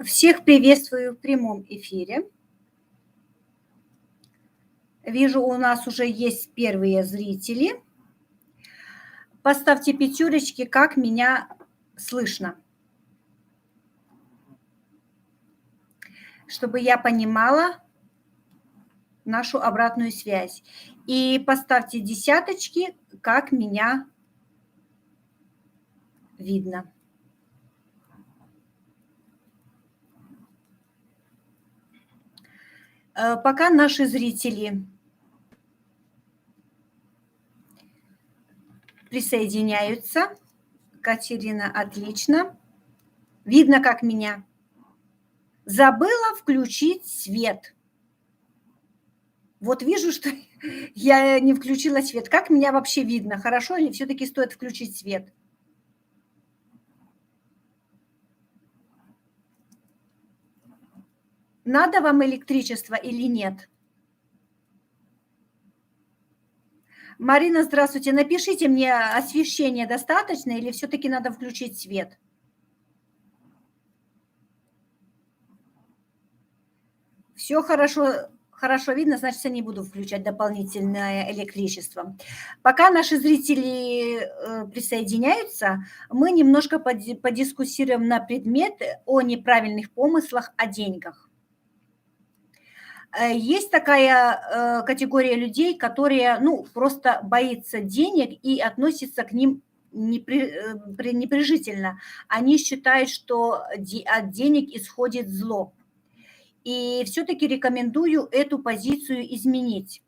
Всех приветствую в прямом эфире. Вижу, у нас уже есть первые зрители. Поставьте пятерочки, как меня слышно, чтобы я понимала нашу обратную связь. И поставьте десяточки, как меня видно. Пока наши зрители присоединяются. Катерина, отлично. Видно, как меня. Забыла включить свет. Вот вижу, что я не включила свет. Как меня вообще видно? Хорошо или все-таки стоит включить свет? Надо вам электричество или нет? Марина, здравствуйте. Напишите мне, освещение достаточно или все-таки надо включить свет? Все хорошо видно, значит, я не буду включать дополнительное электричество. Пока наши зрители присоединяются, мы немножко подискуссируем на предмет о неправильных помыслах о деньгах. Есть такая категория людей, которые, просто боятся денег и относятся к ним пренебрежительно. Они считают, что от денег исходит зло. И все-таки рекомендую эту позицию изменить.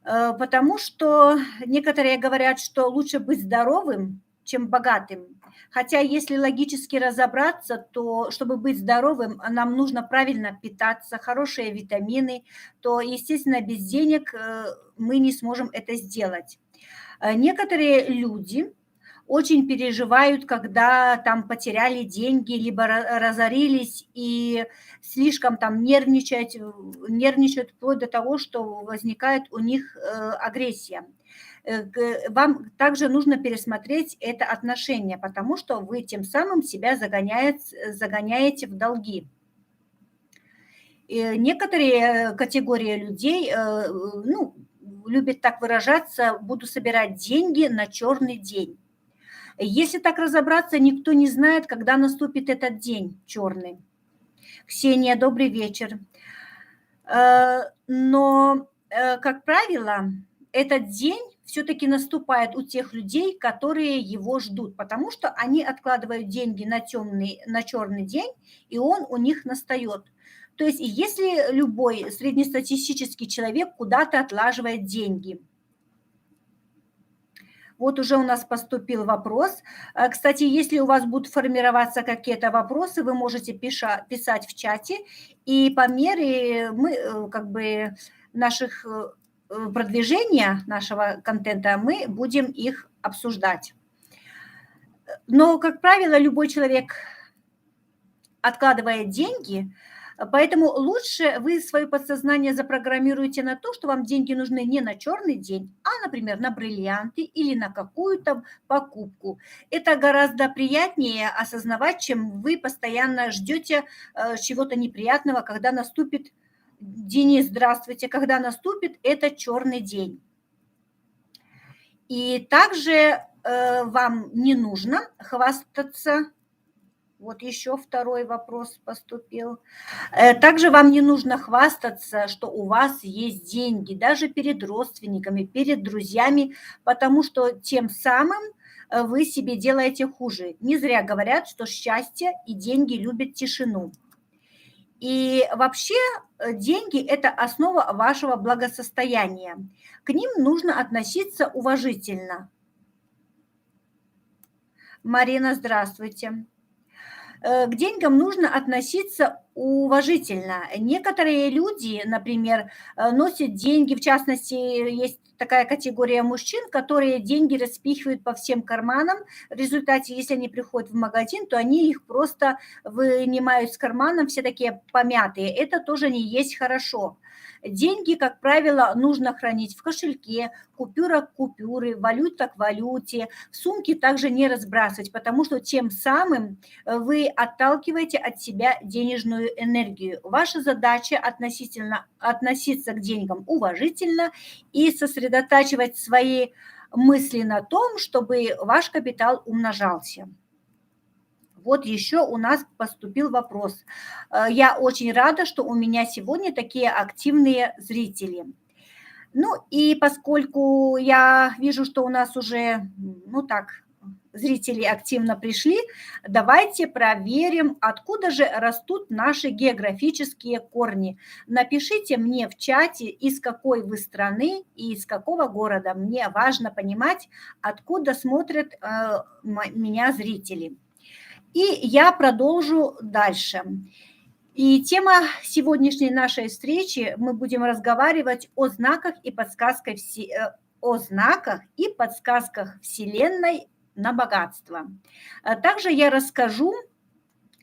Потому что некоторые говорят, что лучше быть здоровым, чем богатым. Хотя, если логически разобраться, то, чтобы быть здоровым, нам нужно правильно питаться, хорошие витамины, то, естественно, без денег мы не сможем это сделать. Некоторые люди очень переживают, когда там потеряли деньги, либо разорились и слишком там нервничают вплоть до того, что возникает у них агрессия. Вам также нужно пересмотреть это отношение, потому что вы тем самым себя загоняете в долги. И некоторые категории людей, любят так выражаться, буду собирать деньги на черный день. Если так разобраться, никто не знает, когда наступит этот день черный. Ксения, добрый вечер. Но, как правило, этот день все-таки наступает у тех людей, которые его ждут, потому что они откладывают деньги на черный день, и он у них настает. То есть если любой среднестатистический человек куда-то отлаживает деньги. Вот уже у нас поступил вопрос. Кстати, если у вас будут формироваться какие-то вопросы, вы можете писать в чате, и по мере наших продвижения нашего контента мы будем их обсуждать. Но, как правило, любой человек откладывает деньги, поэтому лучше вы свое подсознание запрограммируете на то, что вам деньги нужны не на черный день, а, например, на бриллианты или на какую-то покупку. Это гораздо приятнее осознавать, чем вы постоянно ждете чего-то неприятного, когда наступит, Денис, здравствуйте, когда наступит этот черный день. И также вам не нужно хвастаться. Вот еще второй вопрос поступил. Также вам не нужно хвастаться, что у вас есть деньги, даже перед родственниками, перед друзьями, потому что тем самым вы себе делаете хуже. Не зря говорят, что счастье и деньги любят тишину. И вообще деньги – это основа вашего благосостояния. К ним нужно относиться уважительно. Марина, здравствуйте. К деньгам нужно относиться уважительно. Некоторые люди, например, носят деньги, в частности, есть такая категория мужчин, которые деньги распихивают по всем карманам. В результате, если они приходят в магазин, то они их просто вынимают с кармана, все такие помятые. Это тоже не есть хорошо. Деньги, как правило, нужно хранить в кошельке, купюра к купюре, валюта к валюте, в сумке также не разбрасывать, потому что тем самым вы отталкиваете от себя денежную энергию. Ваша задача относиться к деньгам уважительно и сосредотачивать свои мысли на том, чтобы ваш капитал умножался. Вот еще у нас поступил вопрос. Я очень рада, что у меня сегодня такие активные зрители. Ну и поскольку я вижу, что у нас уже, ну так, зрители активно пришли, давайте проверим, откуда же растут наши географические корни. Напишите мне в чате, из какой вы страны и из какого города. Мне важно понимать, откуда смотрят меня зрители. И я продолжу дальше. И тема сегодняшней нашей встречи, мы будем разговаривать о знаках и подсказках Вселенной на богатство. Также я расскажу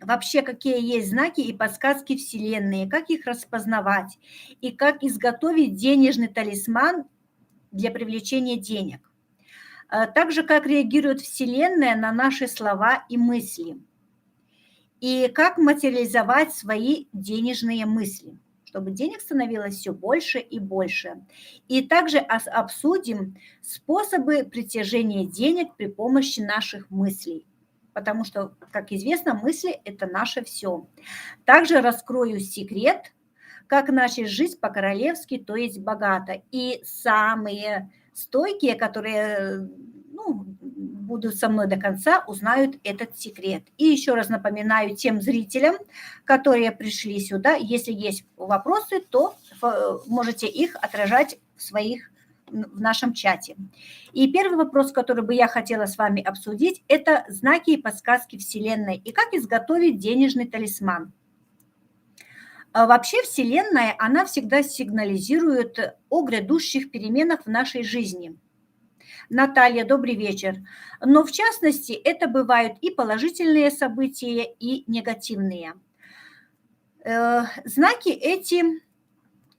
вообще, какие есть знаки и подсказки Вселенной, как их распознавать и как изготовить денежный талисман для привлечения денег. Также как реагирует Вселенная на наши слова и мысли. И как материализовать свои денежные мысли, чтобы денег становилось все больше и больше. И также обсудим способы притяжения денег при помощи наших мыслей. Потому что, как известно, мысли – это наше все. Также раскрою секрет, как начать жить по-королевски, то есть богато. И самые стойкие, которые будут со мной до конца, узнают этот секрет. И еще раз напоминаю тем зрителям, которые пришли сюда, если есть вопросы, то можете их отражать в нашем чате. И первый вопрос, который бы я хотела с вами обсудить, это знаки и подсказки Вселенной и как изготовить денежный талисман. Вообще Вселенная, она всегда сигнализирует о грядущих переменах в нашей жизни. Наталья, добрый вечер. Но в частности, это бывают и положительные события, и негативные. Знаки эти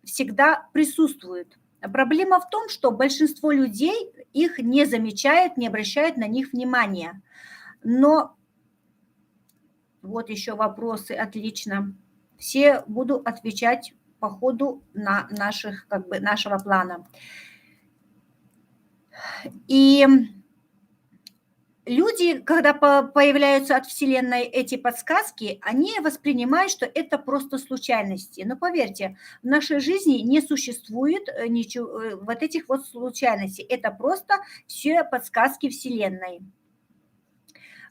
всегда присутствуют. Проблема в том, что большинство людей их не замечает, не обращает на них внимания. Но вот еще вопросы, отлично. Все буду отвечать по ходу нашего плана. И люди, когда появляются от Вселенной эти подсказки, они воспринимают, что это просто случайности. Но поверьте, в нашей жизни не существует ничего, вот этих вот случайностей. Это просто все подсказки Вселенной.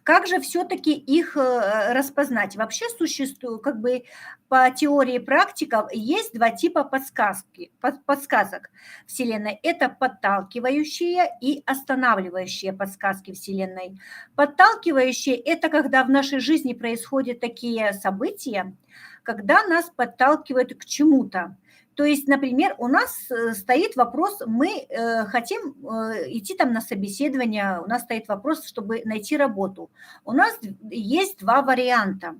Как же все-таки их распознать? Вообще существует, по теории практиков, есть два типа подсказок Вселенной. Это подталкивающие и останавливающие подсказки Вселенной. Подталкивающие – это когда в нашей жизни происходят такие события, когда нас подталкивают к чему-то. То есть, например, у нас стоит вопрос, мы хотим идти там на собеседование, у нас стоит вопрос, чтобы найти работу. У нас есть два варианта.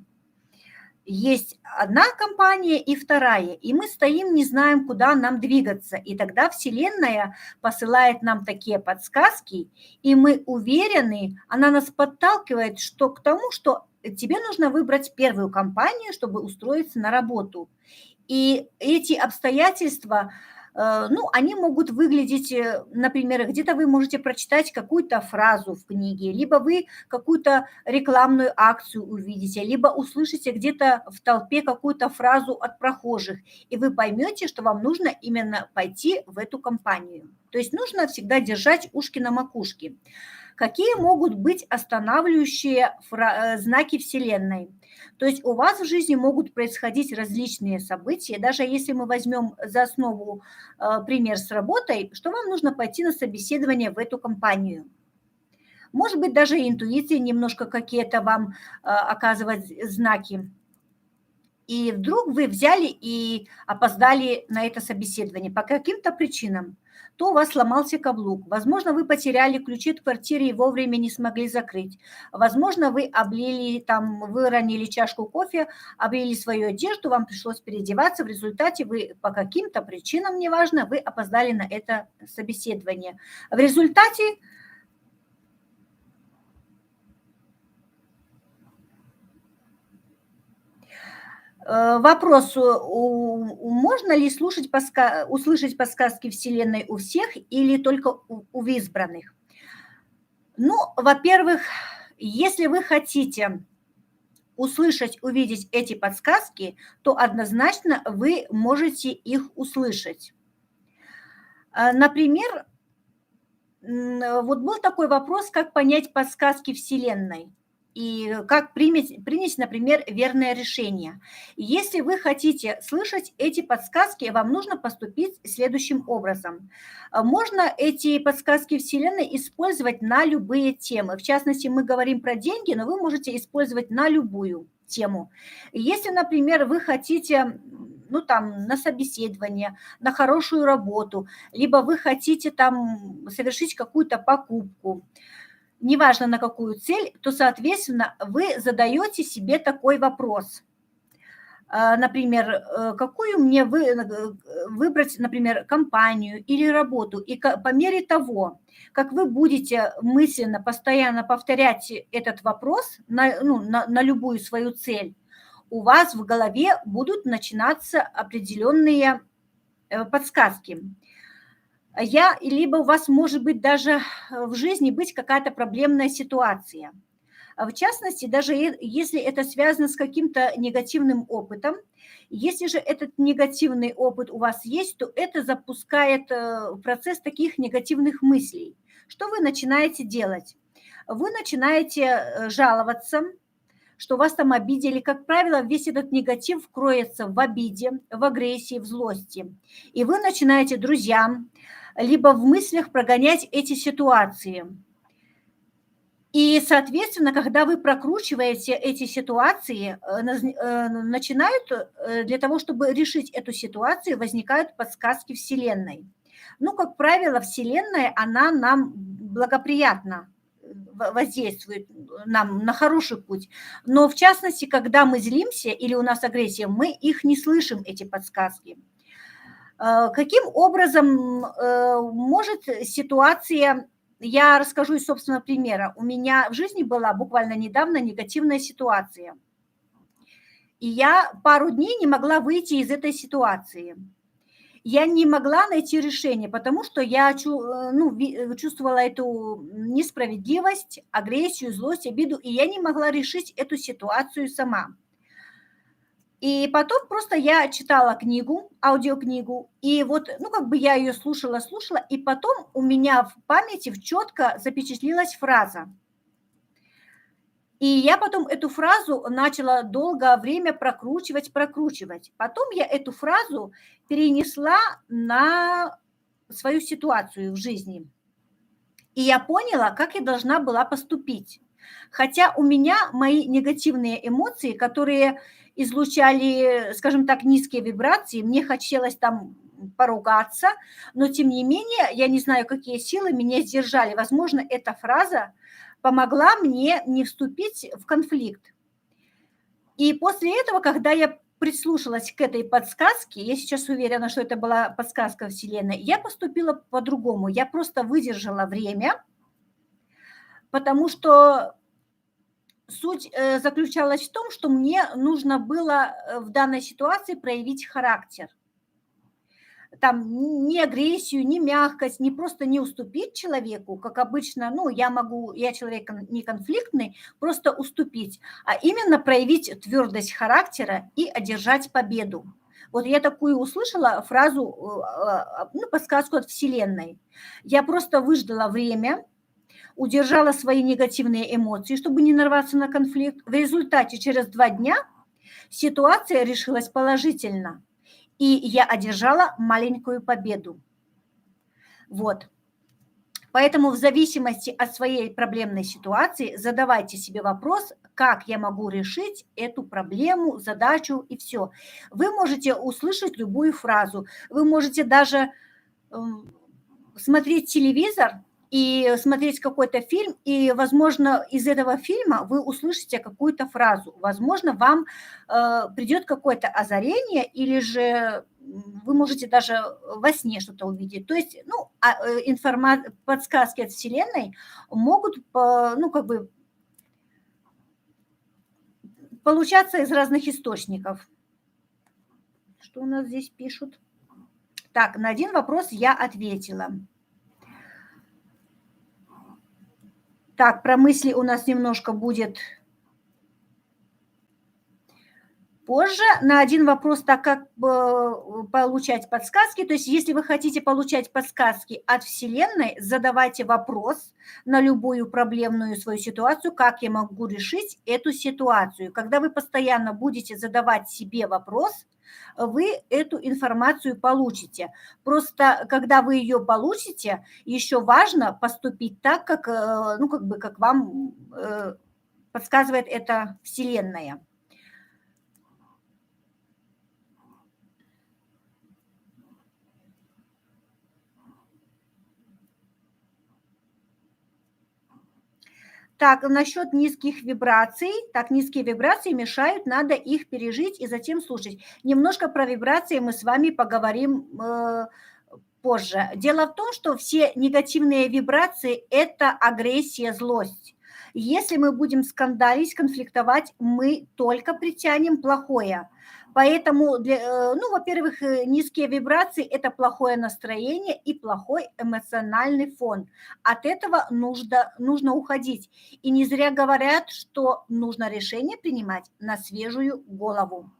Есть одна компания и вторая, и мы стоим, не знаем, куда нам двигаться. И тогда Вселенная посылает нам такие подсказки, и мы уверены, она нас подталкивает к тому, что тебе нужно выбрать первую компанию, чтобы устроиться на работу. И эти обстоятельства, они могут выглядеть, например, где-то вы можете прочитать какую-то фразу в книге, либо вы какую-то рекламную акцию увидите, либо услышите где-то в толпе какую-то фразу от прохожих, и вы поймете, что вам нужно именно пойти в эту компанию. То есть нужно всегда держать ушки на макушке. Какие могут быть останавливающие знаки Вселенной? То есть у вас в жизни могут происходить различные события, даже если мы возьмем за основу пример с работой, что вам нужно пойти на собеседование в эту компанию. Может быть, даже интуиция немножко какие-то вам оказывать знаки. и вдруг вы взяли и опоздали на это собеседование по каким-то причинам, то у вас сломался каблук, возможно, вы потеряли ключи от квартиры и вовремя не смогли закрыть, возможно, вы облили, там, выронили чашку кофе, облили свою одежду, вам пришлось переодеваться, в результате вы по каким-то причинам, неважно, вы опоздали на это собеседование. В результате вопрос, можно ли услышать подсказки Вселенной у всех или только у избранных? Ну, во-первых, если вы хотите услышать, увидеть эти подсказки, то однозначно вы можете их услышать. Например, вот был такой вопрос, как понять подсказки Вселенной и как принять, например, верное решение. Если вы хотите слышать эти подсказки, вам нужно поступить следующим образом. Можно эти подсказки Вселенной использовать на любые темы. В частности, мы говорим про деньги, но вы можете использовать на любую тему. Если, например, вы хотите, ну, там, на собеседование, на хорошую работу, либо вы хотите там совершить какую-то покупку, неважно на какую цель, то, соответственно, вы задаете себе такой вопрос. Например, какую мне выбрать, например, компанию или работу. И по мере того, как вы будете мысленно постоянно повторять этот вопрос на любую свою цель, у вас в голове будут начинаться определенные подсказки. Либо у вас может быть даже в жизни быть какая-то проблемная ситуация. В частности, даже если это связано с каким-то негативным опытом, если же этот негативный опыт у вас есть, то это запускает процесс таких негативных мыслей. Что вы начинаете делать? Вы начинаете жаловаться, что вас там обидели. Как правило, весь этот негатив кроется в обиде, в агрессии, в злости. И вы начинаете друзьям, либо в мыслях прогонять эти ситуации. И, соответственно, когда вы прокручиваете эти ситуации, для того, чтобы решить эту ситуацию, возникают подсказки Вселенной. Ну, как правило, Вселенная, она нам благоприятно воздействует нам на хороший путь. Но, в частности, когда мы злимся или у нас агрессия, мы их не слышим, эти подсказки. Каким образом может ситуация... Я расскажу из собственного примера. У меня в жизни была буквально недавно негативная ситуация. И я пару дней не могла выйти из этой ситуации. Я не могла найти решение, потому что я чувствовала эту несправедливость, агрессию, злость, обиду, и я не могла решить эту ситуацию сама. И потом просто я читала книгу, аудиокнигу, и вот, я ее слушала, и потом у меня в памяти четко запечатлелась фраза. И я потом эту фразу начала долгое время прокручивать. Потом я эту фразу перенесла на свою ситуацию в жизни. И я поняла, как я должна была поступить. Хотя у меня мои негативные эмоции, которые излучали, скажем так, низкие вибрации, мне хотелось там поругаться, но тем не менее, я не знаю, какие силы меня сдержали. Возможно, эта фраза помогла мне не вступить в конфликт. И после этого, когда я прислушалась к этой подсказке, я сейчас уверена, что это была подсказка Вселенной, я поступила по-другому. Я просто выдержала время, потому что суть заключалась в том, что мне нужно было в данной ситуации проявить характер. Там ни агрессию, ни мягкость, не просто не уступить человеку, как обычно, я человек не конфликтный, просто уступить, а именно проявить твердость характера и одержать победу. Вот я такую услышала фразу, подсказку от Вселенной. Я просто выждала время, удержала свои негативные эмоции, чтобы не нарваться на конфликт. В результате через 2 дня ситуация решилась положительно, и я одержала маленькую победу. Вот. Поэтому в зависимости от своей проблемной ситуации задавайте себе вопрос, как я могу решить эту проблему, задачу и все. Вы можете услышать любую фразу, вы можете даже м, смотреть телевизор и смотреть какой-то фильм, и, возможно, из этого фильма вы услышите какую-то фразу. Возможно, вам придет какое-то озарение, или же вы можете даже во сне что-то увидеть. То есть, ну, подсказки от Вселенной могут, ну, как бы получаться из разных источников. Что у нас здесь пишут? Так, на один вопрос я ответила. Так, про мысли у нас немножко будет позже. На один вопрос, так как получать подсказки, то есть если вы хотите получать подсказки от Вселенной, задавайте вопрос на любую проблемную свою ситуацию, как я могу решить эту ситуацию. Когда вы постоянно будете задавать себе вопрос, вы эту информацию получите. Просто когда вы ее получите, еще важно поступить так, как, ну, как бы, как вам подсказывает эта Вселенная. Так, насчет низких вибраций. Так, низкие вибрации мешают, надо их пережить и затем слушать. Немножко про вибрации мы с вами поговорим позже. Дело в том, что все негативные вибрации – это агрессия, злость. Если мы будем скандалить, конфликтовать, мы только притянем плохое. Поэтому, ну, во-первых, низкие вибрации – это плохое настроение и плохой эмоциональный фон. От этого нужно уходить. И не зря говорят, что нужно решение принимать на свежую голову.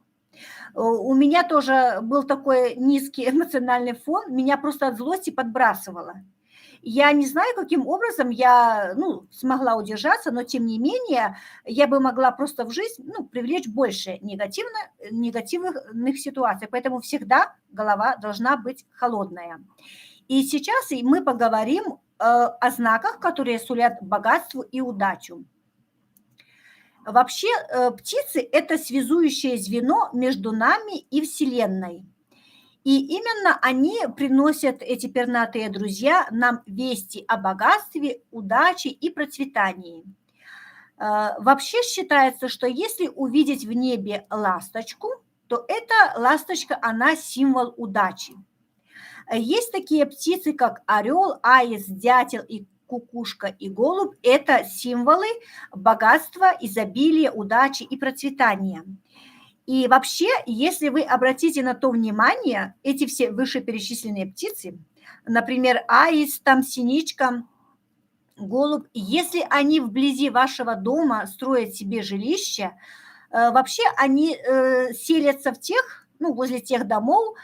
У меня тоже был такой низкий эмоциональный фон, меня просто от злости подбрасывало. Я не знаю, каким образом я, ну, смогла удержаться, но тем не менее я бы могла просто в жизнь, ну, привлечь больше негативных ситуаций. Поэтому всегда голова должна быть холодная. И сейчас мы поговорим о знаках, которые сулят богатству и удачу. Вообще птицы – это связующее звено между нами и Вселенной. И именно они приносят, эти пернатые друзья, нам вести о богатстве, удаче и процветании. Вообще считается, что если увидеть в небе ласточку, то эта ласточка, она символ удачи. Есть такие птицы, как орел, аист, дятел и кукушка и голубь. Это символы богатства, изобилия, удачи и процветания. И вообще, если вы обратите на то внимание, эти все вышеперечисленные птицы, например, аист, там синичка, голубь, если они вблизи вашего дома строят себе жилище, вообще они селятся в тех, ну, возле тех домов,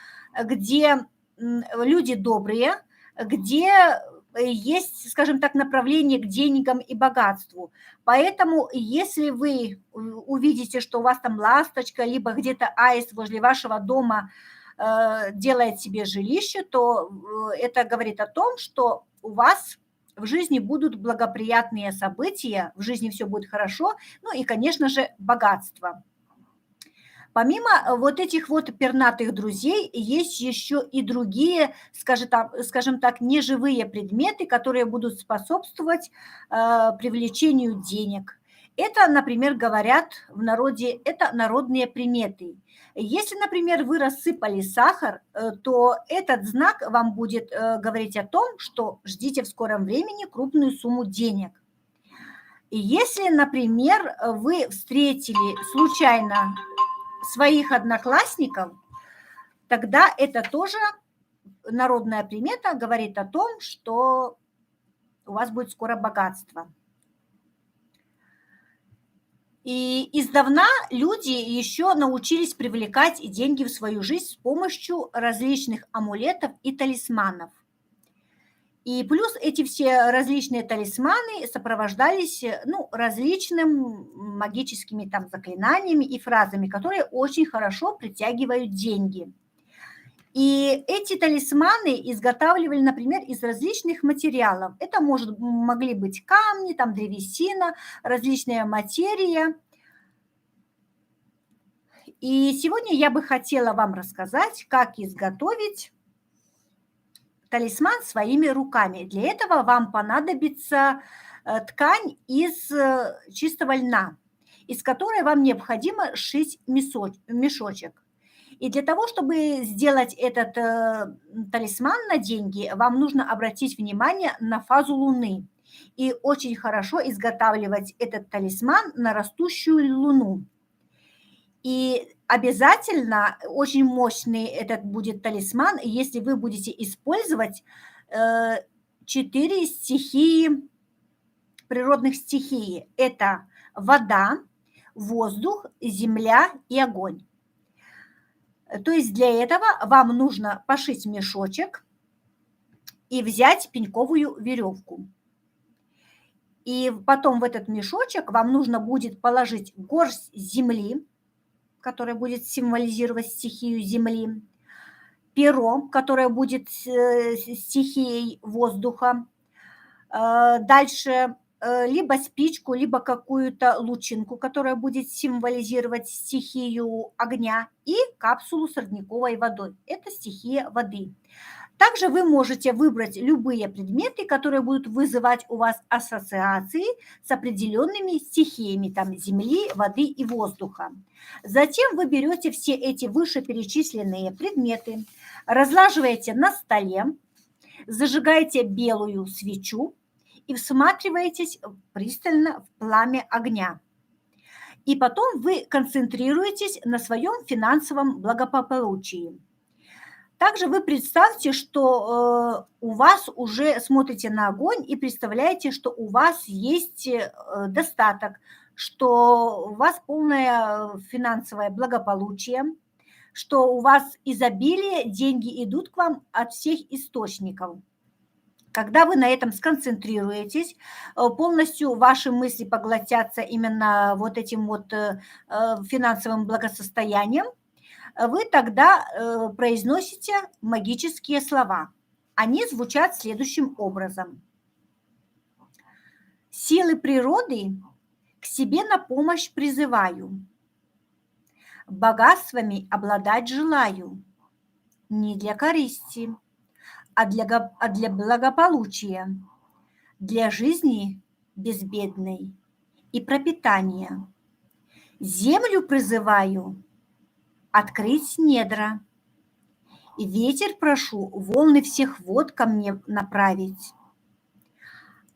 где люди добрые, где есть, скажем так, направление к деньгам и богатству. Поэтому, если вы увидите, что у вас там ласточка, либо где-то аист возле вашего дома делает себе жилище, то это говорит о том, что у вас в жизни будут благоприятные события, в жизни все будет хорошо, ну и, конечно же, богатство. Помимо вот этих вот пернатых друзей, есть еще и другие, скажем так, неживые предметы, которые будут способствовать привлечению денег. Это, например, говорят в народе, это народные приметы. Если, например, вы рассыпали сахар, то этот знак вам будет говорить о том, что ждите в скором времени крупную сумму денег. И если, например, вы встретили случайно своих одноклассников, тогда это тоже народная примета, говорит о том, что у вас будет скоро богатство. И издавна люди еще научились привлекать деньги в свою жизнь с помощью различных амулетов и талисманов. И плюс эти все различные талисманы сопровождались, ну, различными магическими там заклинаниями и фразами, которые очень хорошо притягивают деньги. И эти талисманы изготавливали, например, из различных материалов. Это могли быть камни, там древесина, различная материя. И сегодня я бы хотела вам рассказать, как изготовить талисман своими руками. Для этого вам понадобится ткань из чистого льна, из которой вам необходимо сшить мешочек. И для того, чтобы сделать этот талисман на деньги, вам нужно обратить внимание на фазу Луны. И очень хорошо изготавливать этот талисман на растущую Луну. И обязательно очень мощный этот будет талисман, если вы будете использовать 4 стихии, природных стихии. Это вода, воздух, земля и огонь. То есть для этого вам нужно пошить мешочек и взять пеньковую веревку. И потом в этот мешочек вам нужно будет положить горсть земли, которая будет символизировать стихию земли, перо, которое будет стихией воздуха, дальше либо спичку, либо какую-то лучинку, которая будет символизировать стихию огня, и капсулу с родниковой водой. Это стихия воды. Также вы можете выбрать любые предметы, которые будут вызывать у вас ассоциации с определенными стихиями, там, земли, воды и воздуха. Затем вы берете все эти вышеперечисленные предметы, разлаживаете на столе, зажигаете белую свечу и всматриваетесь пристально в пламя огня. И потом вы концентрируетесь на своем финансовом благополучии. Также вы представьте, что у вас уже смотрите на огонь и представляете, что у вас есть достаток, что у вас полное финансовое благополучие, что у вас изобилие, деньги идут к вам от всех источников. Когда вы на этом сконцентрируетесь, полностью ваши мысли поглотятся именно вот этим вот финансовым благосостоянием, вы тогда произносите магические слова. Они звучат следующим образом. Силы природы к себе на помощь призываю. Богатствами обладать желаю. Не для корысти, а для благополучия, для жизни безбедной и пропитания. Землю призываю открыть недра, и ветер прошу волны всех вод ко мне направить,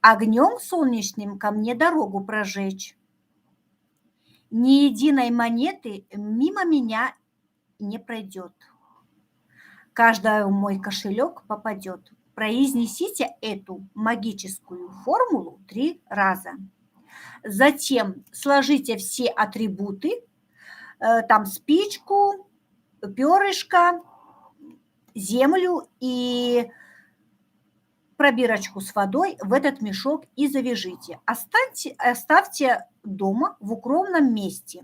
огнем солнечным ко мне дорогу прожечь. Ни единой монеты мимо меня не пройдет. Каждая в мой кошелек попадет. Произнесите эту магическую формулу 3 раза. Затем сложите все атрибуты, там спичку, перышко, землю и пробирочку с водой в этот мешок и завяжите. Оставьте дома в укромном месте.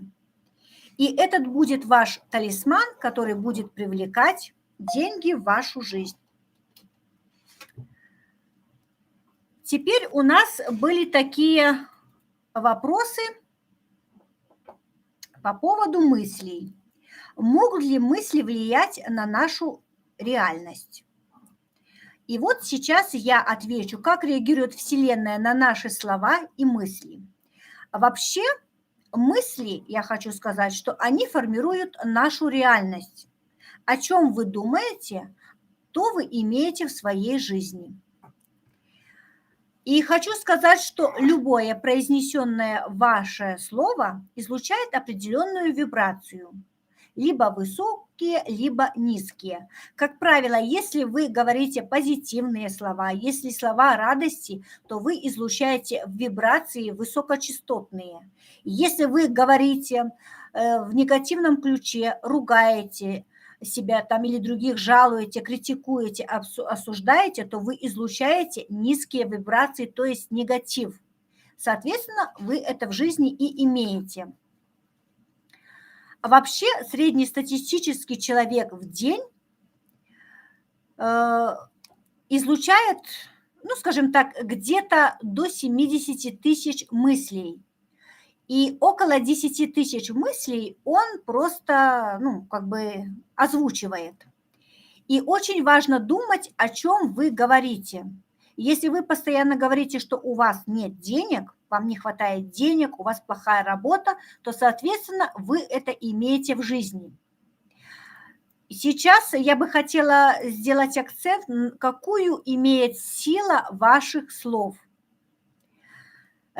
И этот будет ваш талисман, который будет привлекать деньги в вашу жизнь. Теперь у нас были такие вопросы по поводу мыслей. Могут ли мысли влиять на нашу реальность? И вот сейчас я отвечу, как реагирует Вселенная на наши слова и мысли. Вообще, мысли, я хочу сказать, что они формируют нашу реальность. О чем вы думаете, то вы имеете в своей жизни. И хочу сказать, что любое произнесенное ваше слово излучает определенную вибрацию, либо высокие, либо низкие. Как правило, если вы говорите позитивные слова, если слова радости, то вы излучаете вибрации высокочастотные. Если вы говорите в негативном ключе, ругаете себя там или других, жалуете, критикуете, осуждаете, то вы излучаете низкие вибрации, то есть негатив. Соответственно, вы это в жизни и имеете. Вообще, среднестатистический человек в день э, излучает, ну, скажем так, где-то до 70 тысяч мыслей. И около 10 тысяч мыслей он просто, ну, как бы озвучивает. И очень важно думать, о чем вы говорите. Если вы постоянно говорите, что у вас нет денег, вам не хватает денег, у вас плохая работа, то, соответственно, вы это имеете в жизни. Сейчас я бы хотела сделать акцент, какую имеет сила ваших слов.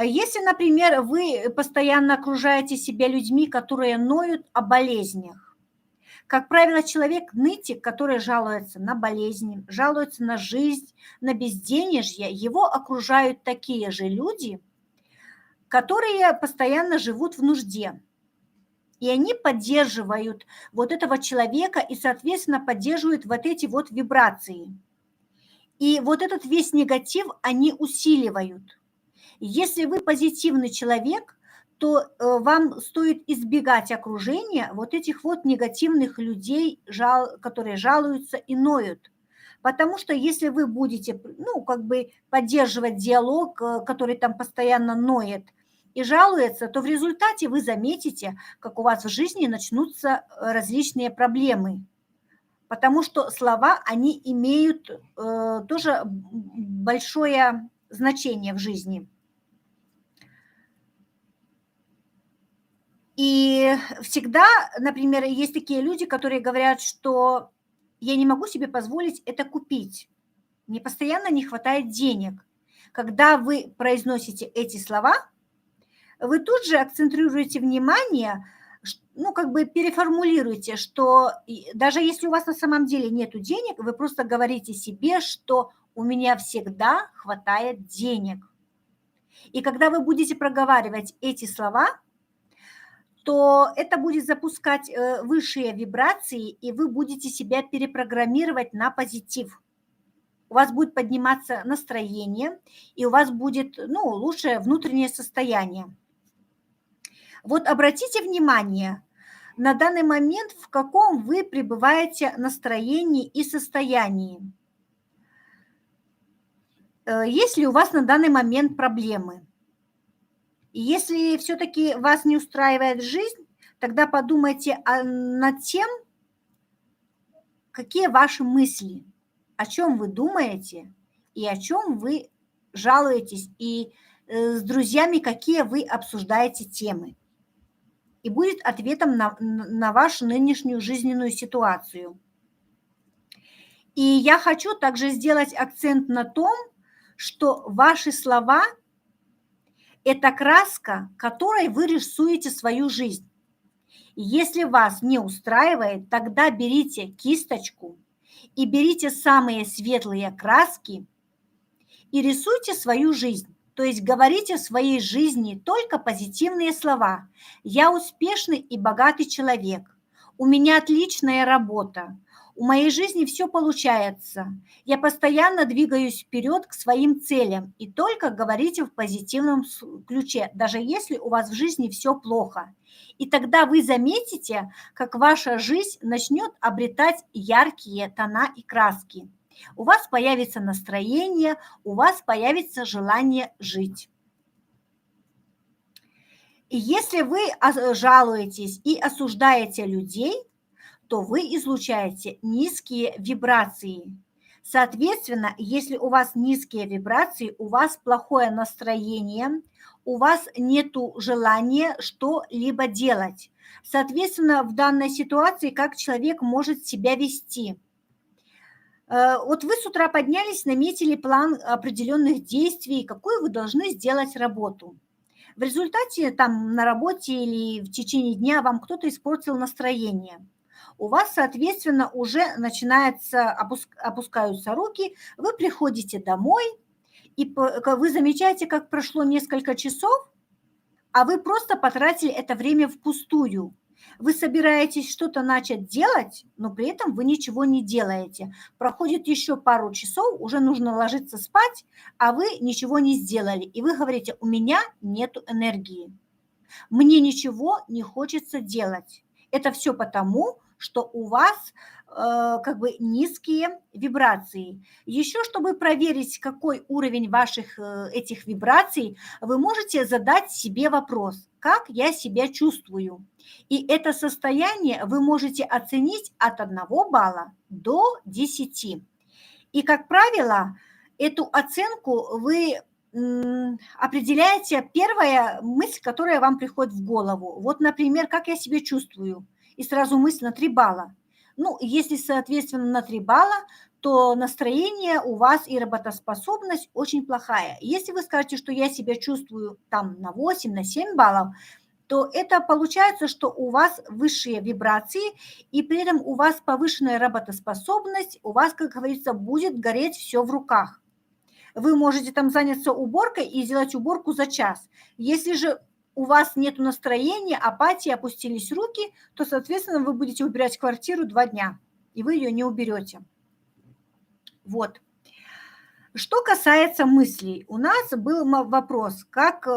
Если, например, вы постоянно окружаете себя людьми, которые ноют о болезнях, как правило, человек-нытик, который жалуется на болезни, жалуется на жизнь, на безденежье, его окружают такие же люди, которые постоянно живут в нужде. И они поддерживают вот этого человека и, соответственно, поддерживают вот эти вот вибрации. И вот этот весь негатив они усиливают. Если вы позитивный человек, то вам стоит избегать окружения вот этих вот негативных людей, которые жалуются и ноют. Потому что если вы будете, ну, как бы поддерживать диалог, который там постоянно ноет и жалуется, то в результате вы заметите, как у вас в жизни начнутся различные проблемы. Потому что слова, они имеют тоже большое значение в жизни. И всегда, например, есть такие люди, которые говорят, что я не могу себе позволить это купить. Мне постоянно не хватает денег. Когда вы произносите эти слова, вы тут же акцентрируете внимание, ну, как бы переформулируете, что даже если у вас на самом деле нет денег, вы просто говорите себе, что у меня всегда хватает денег. И когда вы будете проговаривать эти слова, то это будет запускать высшие вибрации, и вы будете себя перепрограммировать на позитив. У вас будет подниматься настроение, и у вас будет, ну, лучшее внутреннее состояние. Вот обратите внимание на данный момент, в каком вы пребываете настроении и состоянии. Есть ли у вас на данный момент проблемы? И если все-таки вас не устраивает жизнь, тогда подумайте над тем, какие ваши мысли, о чем вы думаете и о чем вы жалуетесь, и с друзьями какие вы обсуждаете темы. И будет ответом на вашу нынешнюю жизненную ситуацию. И я хочу также сделать акцент на том, что ваши слова – это краска, которой вы рисуете свою жизнь. Если вас не устраивает, тогда берите кисточку и берите самые светлые краски и рисуйте свою жизнь. То есть говорите в своей жизни только позитивные слова. Я успешный и богатый человек. У меня отличная работа. У моей жизни все получается. Я постоянно двигаюсь вперед к своим целям. И только говорите в позитивном ключе, даже если у вас в жизни все плохо. И тогда вы заметите, как ваша жизнь начнет обретать яркие тона и краски. У вас появится настроение, у вас появится желание жить. И если вы жалуетесь и осуждаете людей, то вы излучаете низкие вибрации. Соответственно, если у вас низкие вибрации, у вас плохое настроение, у вас нет желания что-либо делать. Соответственно, в данной ситуации как человек может себя вести? Вот вы с утра поднялись, наметили план определенных действий, какую вы должны сделать работу. В результате там на работе или в течение дня вам кто-то испортил настроение. У вас, соответственно, уже начинается, опускаются руки, вы приходите домой, и вы замечаете, как прошло несколько часов, а вы просто потратили это время впустую. Вы собираетесь что-то начать делать, но при этом вы ничего не делаете. Проходит еще пару часов, уже нужно ложиться спать, а вы ничего не сделали. И вы говорите, у меня нет энергии. Мне ничего не хочется делать. Это все потому, что у вас как бы низкие вибрации. Еще, чтобы проверить, какой уровень ваших этих вибраций, вы можете задать себе вопрос: как я себя чувствую? И это состояние вы можете оценить от 1 балла до 10. И, как правило, эту оценку вы определяете первая мысль, которая вам приходит в голову. Вот, например, как я себя чувствую, и сразу мысль на 3 балла. Ну, если, соответственно, на 3 балла, то настроение у вас и работоспособность очень плохая. Если вы скажете, что я себя чувствую там на 8, на 7 баллов, то это получается, что у вас высшие вибрации, и при этом у вас повышенная работоспособность, у вас, как говорится, будет гореть все в руках. Вы можете там заняться уборкой и сделать уборку за час. Если же у вас нет настроения, апатии, опустились руки, то, соответственно, вы будете убирать квартиру 2 дня, и вы ее не уберете. Вот. Что касается мыслей, у нас был вопрос, как,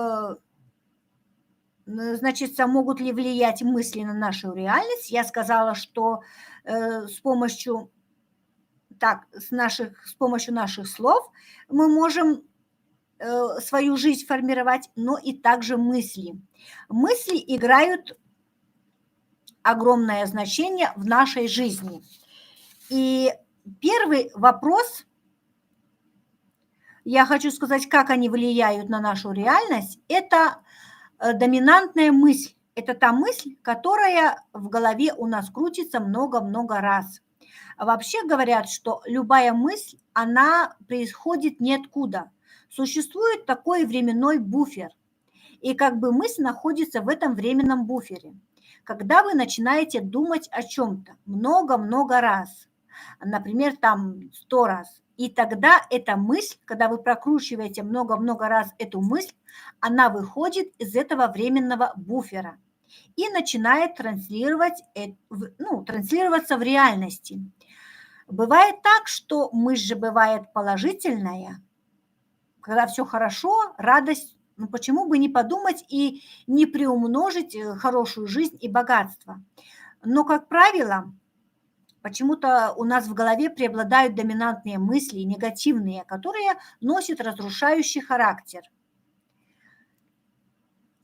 значит, могут ли влиять мысли на нашу реальность. Я сказала, что с помощью наших слов мы можем свою жизнь формировать, но и также мысли. Мысли играют огромное значение в нашей жизни. И первый вопрос, я хочу сказать, как они влияют на нашу реальность, это доминантная мысль. Это та мысль, которая в голове у нас крутится много-много раз. Вообще говорят, что любая мысль, она происходит ниоткуда. Существует такой временной буфер, и как бы мысль находится в этом временном буфере. Когда вы начинаете думать о чем-то много-много раз, например, там 100 раз, и тогда эта мысль, когда вы прокручиваете много-много раз эту мысль, она выходит из этого временного буфера и начинает транслироваться в реальности. Бывает так, что мысль же бывает положительная, когда все хорошо, радость, ну почему бы не подумать и не приумножить хорошую жизнь и богатство. Но, как правило, почему-то у нас в голове преобладают доминантные мысли, негативные, которые носят разрушающий характер.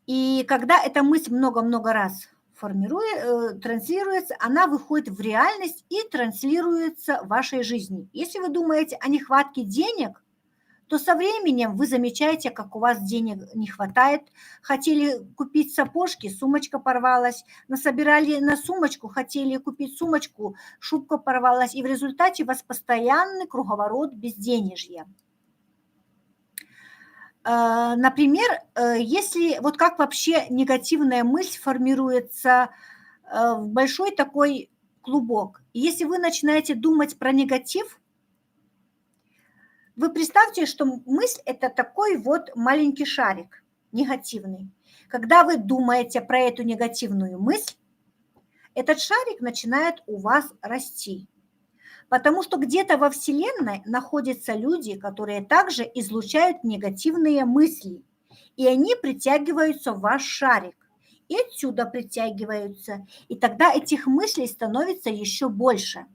И когда эта мысль много-много раз транслируется, она выходит в реальность и транслируется в вашей жизни. Если вы думаете о нехватке денег, то со временем вы замечаете, как у вас денег не хватает. Хотели купить сапожки, сумочка порвалась. Насобирали на сумочку, хотели купить сумочку, шубка порвалась. И в результате у вас постоянный круговорот безденежья. Например, если вот как вообще негативная мысль формируется в большой такой клубок. Если вы начинаете думать про негатив, вы представьте, что мысль – это такой вот маленький шарик негативный. Когда вы думаете про эту негативную мысль, этот шарик начинает у вас расти. Потому что где-то во Вселенной находятся люди, которые также излучают негативные мысли. И они притягиваются в ваш шарик. И отсюда притягиваются. И тогда этих мыслей становится еще больше.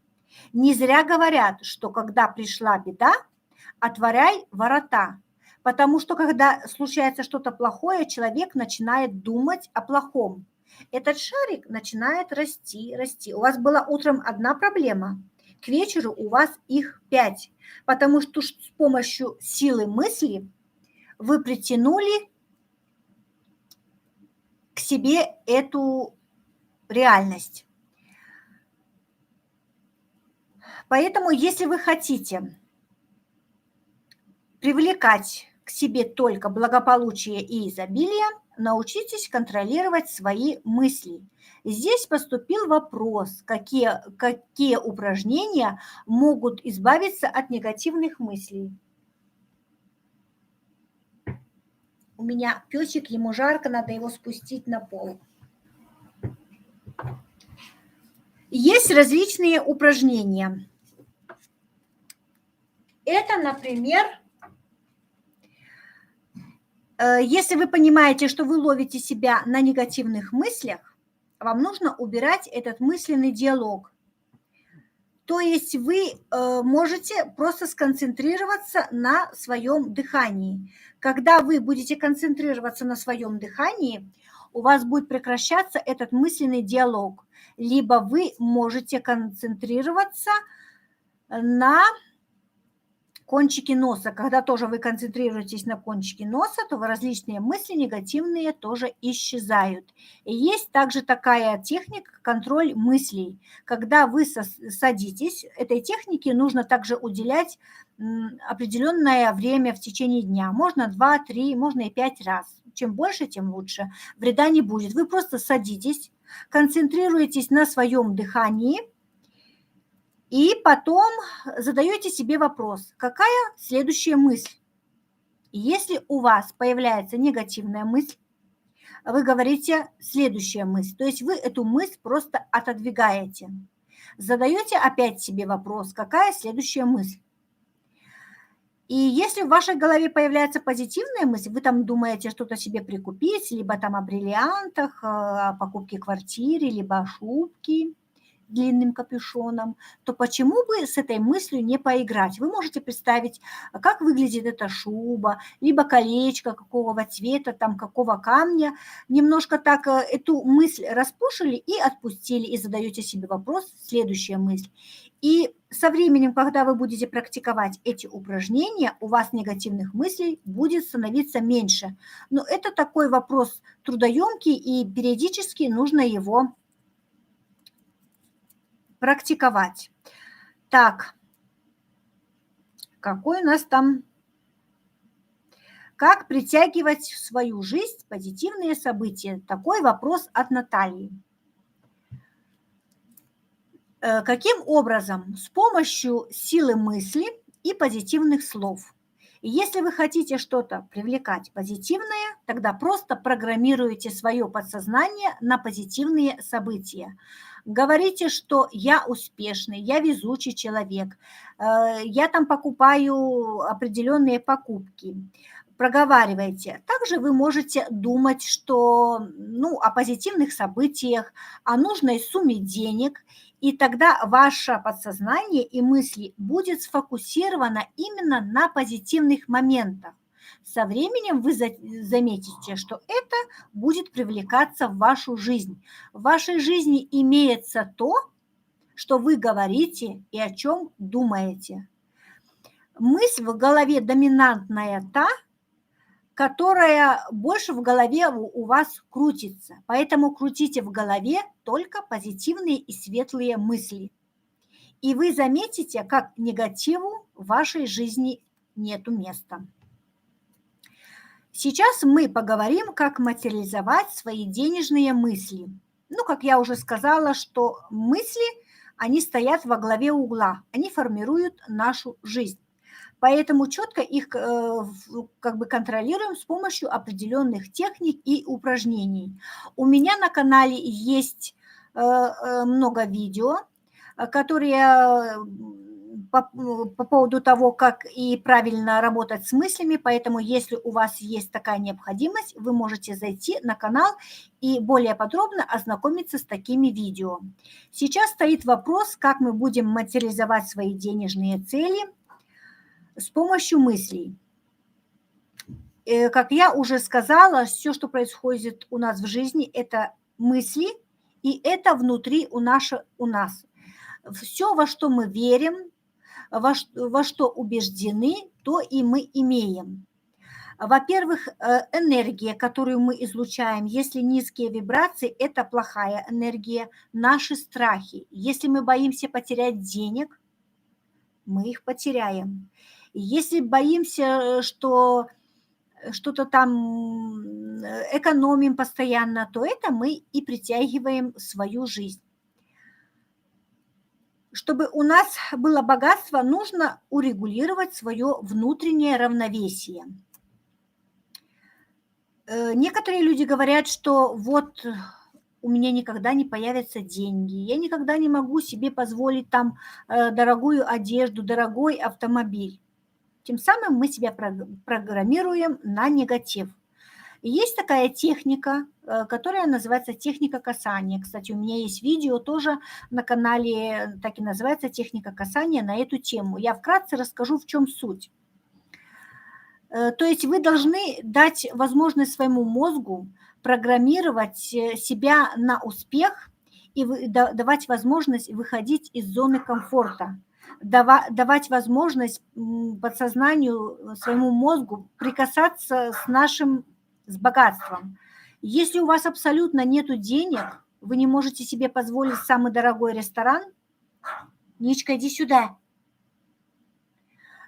Не зря говорят, что когда пришла беда, отворяй ворота. Потому что когда случается что-то плохое, человек начинает думать о плохом. Этот шарик начинает расти, расти. У вас была утром одна проблема, к вечеру у вас их 5, потому что с помощью силы мысли вы притянули к себе эту реальность. Поэтому, если вы хотите привлекать к себе только благополучие и изобилие, научитесь контролировать свои мысли. Здесь поступил вопрос, какие упражнения могут избавиться от негативных мыслей. У меня песик, ему жарко, надо его спустить на пол. Есть различные упражнения. Это, например, если вы понимаете, что вы ловите себя на негативных мыслях, вам нужно убирать этот мысленный диалог. То есть вы можете просто сконцентрироваться на своем дыхании. Когда вы будете концентрироваться на своем дыхании, у вас будет прекращаться этот мысленный диалог. Либо вы можете концентрироваться на кончике носа. Когда тоже вы концентрируетесь на кончике носа, то различные мысли негативные тоже исчезают. И есть также такая техника контроль мыслей. Когда вы садитесь, этой технике нужно также уделять определенное время в течение дня. Можно 2-3, можно и 5 раз. Чем больше, тем лучше. Вреда не будет. Вы просто садитесь, концентрируетесь на своем дыхании, и потом задаете себе вопрос, какая следующая мысль? И если у вас появляется негативная мысль, вы говорите следующая мысль. То есть вы эту мысль просто отодвигаете. Задаете опять себе вопрос, какая следующая мысль? И если в вашей голове появляется позитивная мысль, вы там думаете что-то себе прикупить, либо там о бриллиантах, о покупке квартиры, либо о шубке, длинным капюшоном, то почему бы с этой мыслью не поиграть? Вы можете представить, как выглядит эта шуба, либо колечко, какого цвета, там, какого камня. Немножко так эту мысль распушили и отпустили, и задаете себе вопрос, следующая мысль. И со временем, когда вы будете практиковать эти упражнения, у вас негативных мыслей будет становиться меньше. Но это такой вопрос трудоемкий, и периодически нужно его практиковать. Так, какой у нас там? Как притягивать в свою жизнь позитивные события? Такой вопрос от Натальи. Каким образом? С помощью силы мысли и позитивных слов. И если вы хотите что-то привлекать позитивное, тогда просто программируйте свое подсознание на позитивные события. Говорите, что я успешный, я везучий человек, я там покупаю определенные покупки. Проговаривайте. Также вы можете думать, что, о позитивных событиях, о нужной сумме денег, и тогда ваше подсознание и мысли будет сфокусировано именно на позитивных моментах. Со временем вы заметите, что это будет привлекаться в вашу жизнь. В вашей жизни имеется то, что вы говорите и о чем думаете. Мысль в голове доминантная та, которая больше в голове у вас крутится. Поэтому крутите в голове только позитивные и светлые мысли. И вы заметите, как негативу в вашей жизни нету места. Сейчас мы поговорим, как материализовать свои денежные мысли. Как я уже сказала, что мысли, они стоят во главе угла, они формируют нашу жизнь. Поэтому четко их контролируем с помощью определенных техник и упражнений. У меня на канале есть много видео, которые по поводу того, как и правильно работать с мыслями. Поэтому, если у вас есть такая необходимость, вы можете зайти на канал и более подробно ознакомиться с такими видео. Сейчас стоит вопрос, как мы будем материализовать свои денежные цели с помощью мыслей. Как я уже сказала, все, что происходит у нас в жизни, это мысли, и это внутри у нас. Все, во что мы верим, во что убеждены, то и мы имеем. Во-первых, энергия, которую мы излучаем, если низкие вибрации, это плохая энергия, наши страхи. Если мы боимся потерять денег, мы их потеряем. Если боимся, что что-то там экономим постоянно, то это мы и притягиваем в свою жизнь. Чтобы у нас было богатство, нужно урегулировать свое внутреннее равновесие. Некоторые люди говорят, что вот у меня никогда не появятся деньги, я никогда не могу себе позволить там дорогую одежду, дорогой автомобиль. Тем самым мы себя программируем на негатив. Есть такая техника, которая называется техника касания. Кстати, у меня есть видео тоже на канале, так и называется техника касания на эту тему. Я вкратце расскажу, в чем суть. То есть вы должны дать возможность своему мозгу программировать себя на успех и давать возможность выходить из зоны комфорта, давать возможность подсознанию, своему мозгу прикасаться с богатством. Если у вас абсолютно нету денег, вы не можете себе позволить самый дорогой ресторан, Ничка, иди сюда.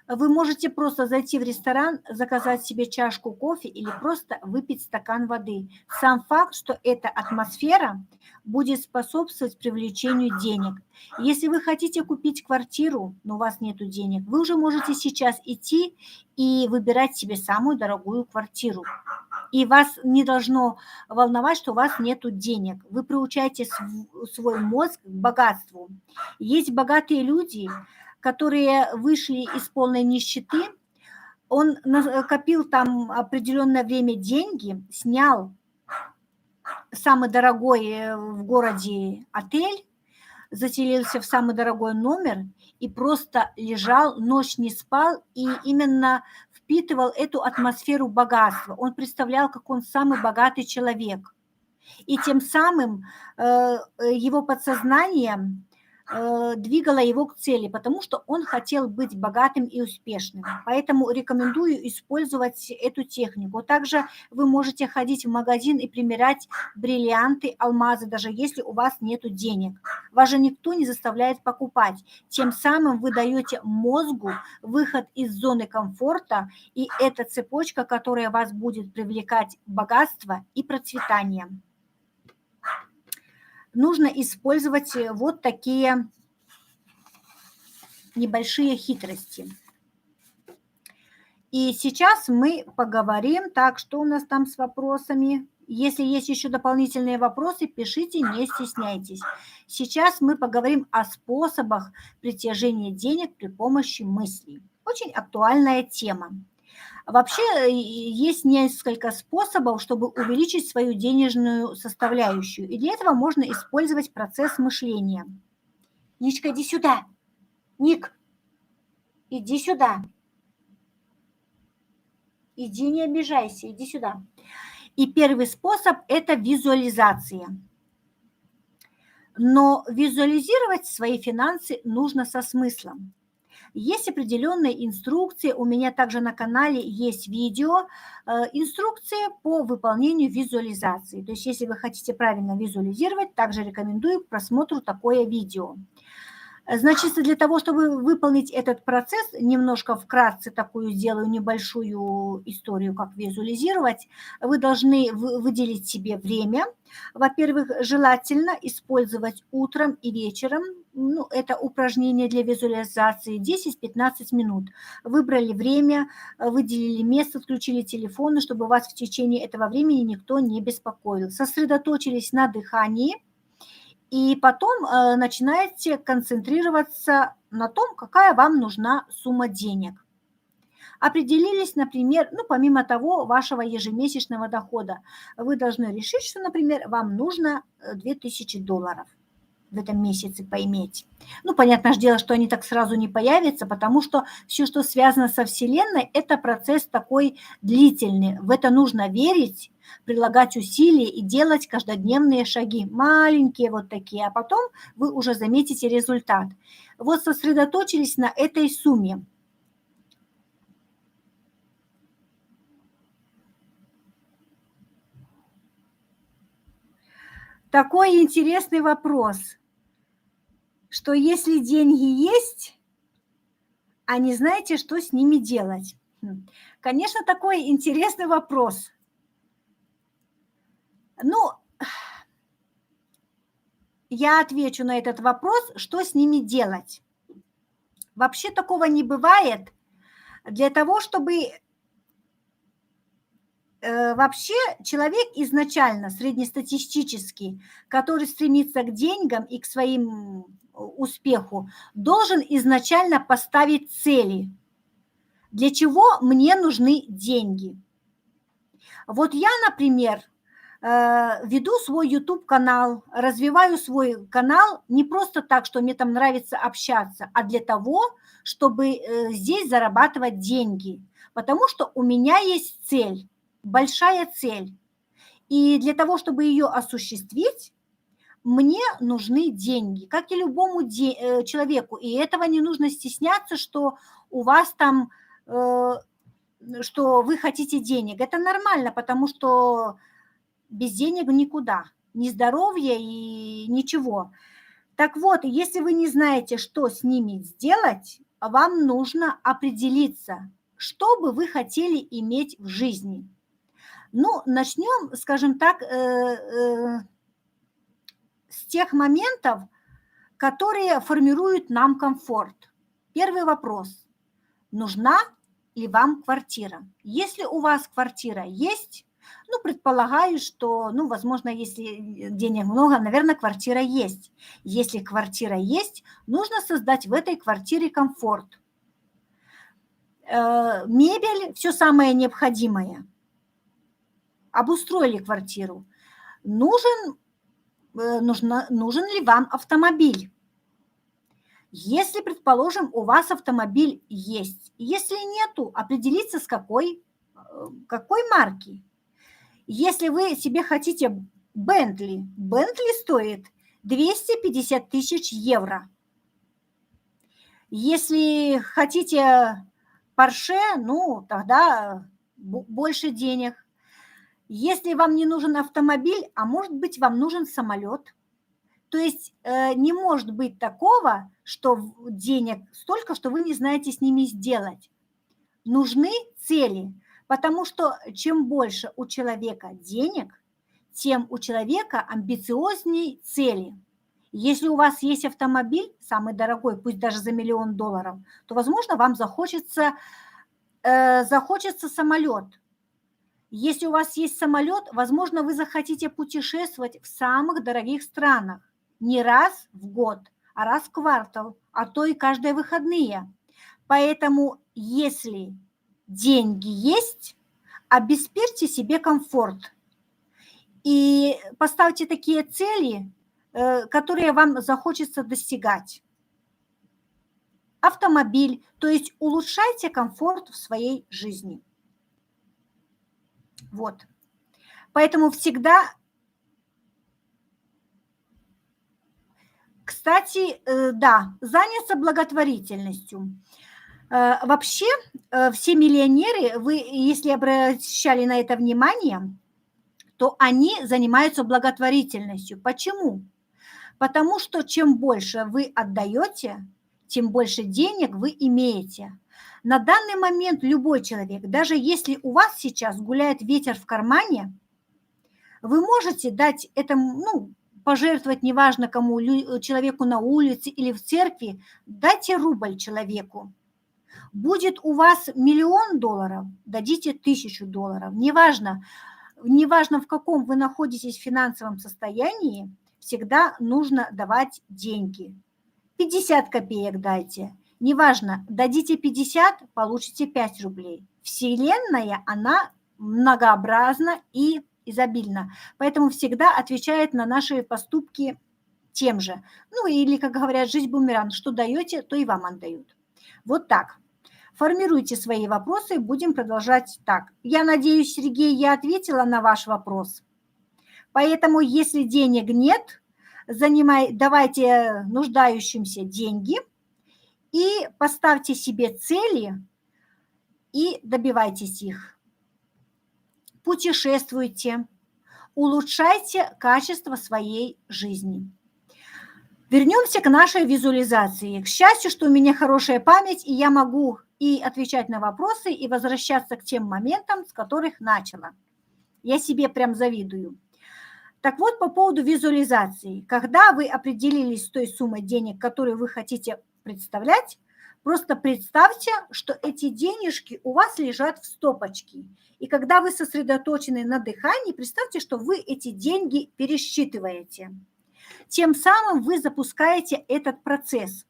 Вы можете просто зайти в ресторан, заказать себе чашку кофе или просто выпить стакан воды. Сам факт, что эта атмосфера будет способствовать привлечению денег. Если вы хотите купить квартиру, но у вас нет денег, вы уже можете сейчас идти и выбирать себе самую дорогую квартиру. И вас не должно волновать, что у вас нет денег. Вы приучаете свой мозг к богатству. Есть богатые люди, которые вышли из полной нищеты, он накопил там определенное время деньги, снял самый дорогой в городе отель, заселился в самый дорогой номер и просто лежал, ночь не спал и именно впитывал эту атмосферу богатства. Он представлял, как он самый богатый человек. И тем самым его подсознание двигало его к цели, потому что он хотел быть богатым и успешным. Поэтому рекомендую использовать эту технику. Также вы можете ходить в магазин и примерять бриллианты, алмазы, даже если у вас нет денег. Вас же никто не заставляет покупать. Тем самым вы даете мозгу выход из зоны комфорта, и это цепочка, которая вас будет привлекать богатство и процветание. Нужно использовать вот такие небольшие хитрости. И сейчас мы поговорим. Так, что у нас там с вопросами? Если есть еще дополнительные вопросы, пишите, не стесняйтесь. Сейчас мы поговорим о способах притяжения денег при помощи мыслей. Очень актуальная тема. Вообще есть несколько способов, чтобы увеличить свою денежную составляющую. И для этого можно использовать процесс мышления. Ничка, иди сюда. Ник, иди сюда. Иди, не обижайся, иди сюда. И первый способ – это визуализация. Но визуализировать свои финансы нужно со смыслом. Есть определенные инструкции, у меня также на канале есть видео, инструкции по выполнению визуализации. То есть если вы хотите правильно визуализировать, также рекомендую к просмотру такое видео. Значит, для того, чтобы выполнить этот процесс, немножко вкратце такую сделаю небольшую историю, как визуализировать, вы должны выделить себе время. Во-первых, желательно использовать утром и вечером, это упражнение для визуализации, 10-15 минут. Выбрали время, выделили место, включили телефоны, чтобы вас в течение этого времени никто не беспокоил. Сосредоточились на дыхании. И потом начинаете концентрироваться на том, какая вам нужна сумма денег. Определились, например, помимо того вашего ежемесячного дохода, вы должны решить, что, например, вам нужно $2000 в этом месяце поиметь. Понятное дело, что они так сразу не появятся, потому что все, что связано со Вселенной, это процесс такой длительный. В это нужно верить, прилагать усилия и делать каждодневные шаги, маленькие вот такие, а потом вы уже заметите результат. Вот сосредоточились на этой сумме. Такой интересный вопрос, что если деньги есть, а не знаете, что с ними делать? Конечно, такой интересный вопрос. Я отвечу на этот вопрос, что с ними делать. Вообще такого не бывает. Для того, чтобы вообще человек изначально, среднестатистический, который стремится к деньгам и к своим успеху, должен изначально поставить цели. Для чего мне нужны деньги? Вот я, например, веду свой YouTube-канал, развиваю свой канал не просто так, что мне там нравится общаться, а для того, чтобы здесь зарабатывать деньги. Потому что у меня есть цель, большая цель. И для того, чтобы ее осуществить, мне нужны деньги, как и любому человеку. И этого не нужно стесняться, что у вас там, что вы хотите денег. Это нормально, потому что без денег никуда, ни здоровья и ничего. Так вот, если вы не знаете, что с ними сделать, вам нужно определиться, что бы вы хотели иметь в жизни. Ну, начнем, скажем так, с тех моментов, которые формируют нам комфорт. Первый вопрос. Нужна ли вам квартира? Если у вас квартира есть, ну, предполагаю, что, ну, возможно, если денег много, наверное, квартира есть. Если квартира есть, нужно создать в этой квартире комфорт. Мебель, все самое необходимое. Обустроили квартиру. Нужен ли вам автомобиль? Если, предположим, у вас автомобиль есть, если нету, определиться с какой марки. Если вы себе хотите Бентли стоит 250 тысяч евро. Если хотите Порше, ну, тогда больше денег. Если вам не нужен автомобиль, а может быть, вам нужен самолет. То есть не может быть такого, что денег столько, что вы не знаете с ними сделать. Нужны цели, потому что чем больше у человека денег, тем у человека амбициознее цели. Если у вас есть автомобиль, самый дорогой, пусть даже за $1 000 000, то, возможно, вам захочется самолет. Если у вас есть самолет, возможно, вы захотите путешествовать в самых дорогих странах. Не раз в год, а раз в квартал, а то и каждые выходные. Поэтому, если деньги есть, обеспечьте себе комфорт и поставьте такие цели, которые вам захочется достигать. Автомобиль, то есть улучшайте комфорт в своей жизни. Вот. Поэтому всегда... Кстати, да, заняться благотворительностью. Вообще, все миллионеры, вы, если обращали на это внимание, то они занимаются благотворительностью. Почему? Потому что чем больше вы отдаете, тем больше денег вы имеете. На данный момент любой человек, даже если у вас сейчас гуляет ветер в кармане, вы можете дать этому, ну, пожертвовать, неважно кому, человеку на улице или в церкви, дайте рубль человеку. Будет у вас $1 000 000, дадите $1000. Неважно, в каком вы находитесь финансовом состоянии, всегда нужно давать деньги. 50 копеек дайте. Неважно, дадите 50, получите 5 рублей. Вселенная, она многообразна и изобильна. Поэтому всегда отвечает на наши поступки тем же. Ну или, как говорят, жизнь бумеранг. Что даете, то и вам отдают. Вот так. Формируйте свои вопросы, будем продолжать так. Я надеюсь, Сергей, я ответила на ваш вопрос. Поэтому, если денег нет, давайте нуждающимся деньги и поставьте себе цели и добивайтесь их. Путешествуйте, улучшайте качество своей жизни. Вернемся к нашей визуализации. К счастью, что у меня хорошая память, и я могу и отвечать на вопросы, и возвращаться к тем моментам, с которых начала. Я себе прям завидую. Так вот, по поводу визуализации. Когда вы определились с той суммой денег, которую вы хотите представлять, просто представьте, что эти денежки у вас лежат в стопочке. И когда вы сосредоточены на дыхании, представьте, что вы эти деньги пересчитываете. Тем самым вы запускаете этот процесс.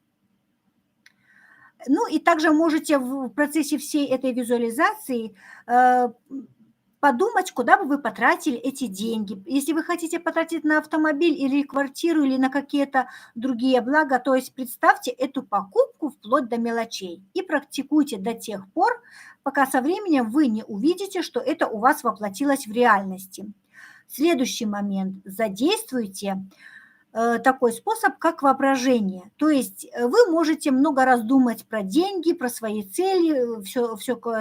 Ну и также можете в процессе всей этой визуализации подумать, куда бы вы потратили эти деньги. Если вы хотите потратить на автомобиль или квартиру, или на какие-то другие блага, то есть представьте эту покупку вплоть до мелочей и практикуйте до тех пор, пока со временем вы не увидите, что это у вас воплотилось в реальности. Следующий момент. Задействуйте такой способ, как воображение. То есть вы можете много раз думать про деньги, про свои цели, все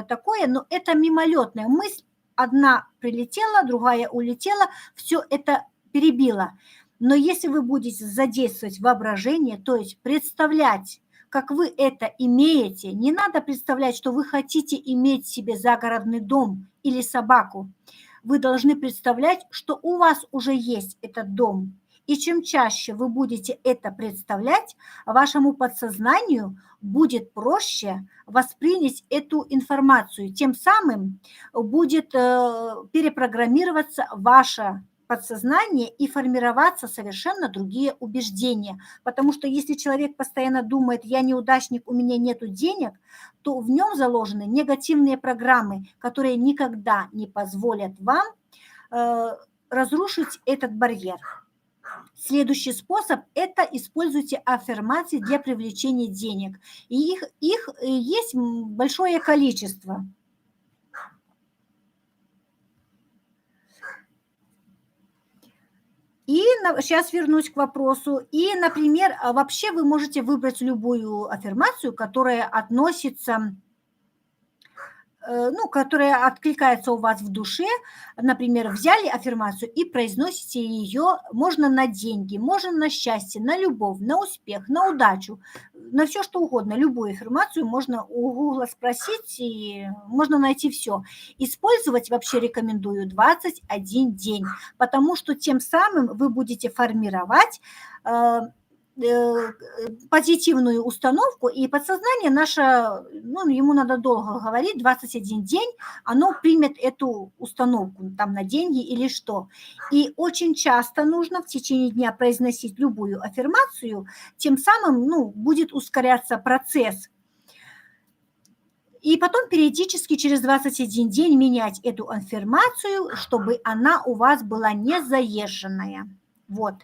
такое, но это мимолетная мысль. Одна прилетела, другая улетела, все это перебило. Но если вы будете задействовать воображение, то есть представлять, как вы это имеете, не надо представлять, что вы хотите иметь себе загородный дом или собаку. Вы должны представлять, что у вас уже есть этот дом. И чем чаще вы будете это представлять, вашему подсознанию будет проще воспринять эту информацию. Тем самым будет перепрограммироваться ваше подсознание и формироваться совершенно другие убеждения. Потому что если человек постоянно думает, я неудачник, у меня нет денег, то в нем заложены негативные программы, которые никогда не позволят вам разрушить этот барьер. Следующий способ – это используйте аффирмации для привлечения денег. И их есть большое количество. И сейчас вернусь к вопросу. И, например, вообще вы можете выбрать любую аффирмацию, которая относится, которая откликается у вас в душе. Например, взяли аффирмацию и произносите ее, можно на деньги, можно на счастье, на любовь, на успех, на удачу, на все что угодно. Любую аффирмацию можно у Гугла спросить, и можно найти все. Использовать вообще рекомендую 21 день, потому что тем самым вы будете формировать позитивную установку, и подсознание наше, ему надо долго говорить, 21 день, оно примет эту установку там на деньги или что. И очень часто нужно в течение дня произносить любую аффирмацию, тем самым, будет ускоряться процесс. И потом периодически через 21 день менять эту аффирмацию, чтобы она у вас была не заезженная. Вот.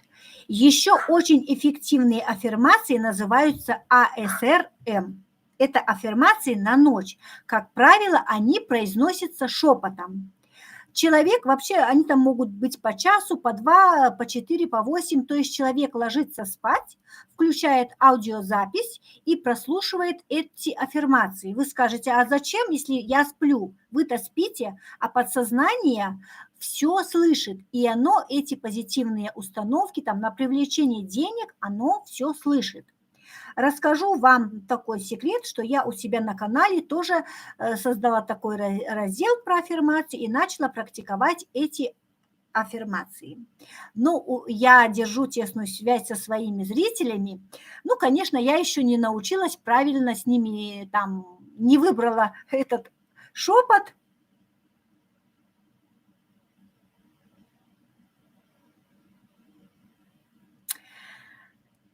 Еще очень эффективные аффирмации называются АСРМ. Это аффирмации на ночь. Как правило, они произносятся шепотом. Человек вообще, они там могут быть по часу, по 2, по 4, по 8. То есть человек ложится спать, включает аудиозапись и прослушивает эти аффирмации. Вы скажете, а зачем, если я сплю? Вы-то спите, а подсознание все слышит, и оно, эти позитивные установки там, на привлечение денег, оно все слышит. Расскажу вам такой секрет, что я у себя на канале тоже создала такой раздел про аффирмации и начала практиковать эти аффирмации. Я держу тесную связь со своими зрителями. Конечно, я еще не научилась правильно с ними, не выбрала этот шепот.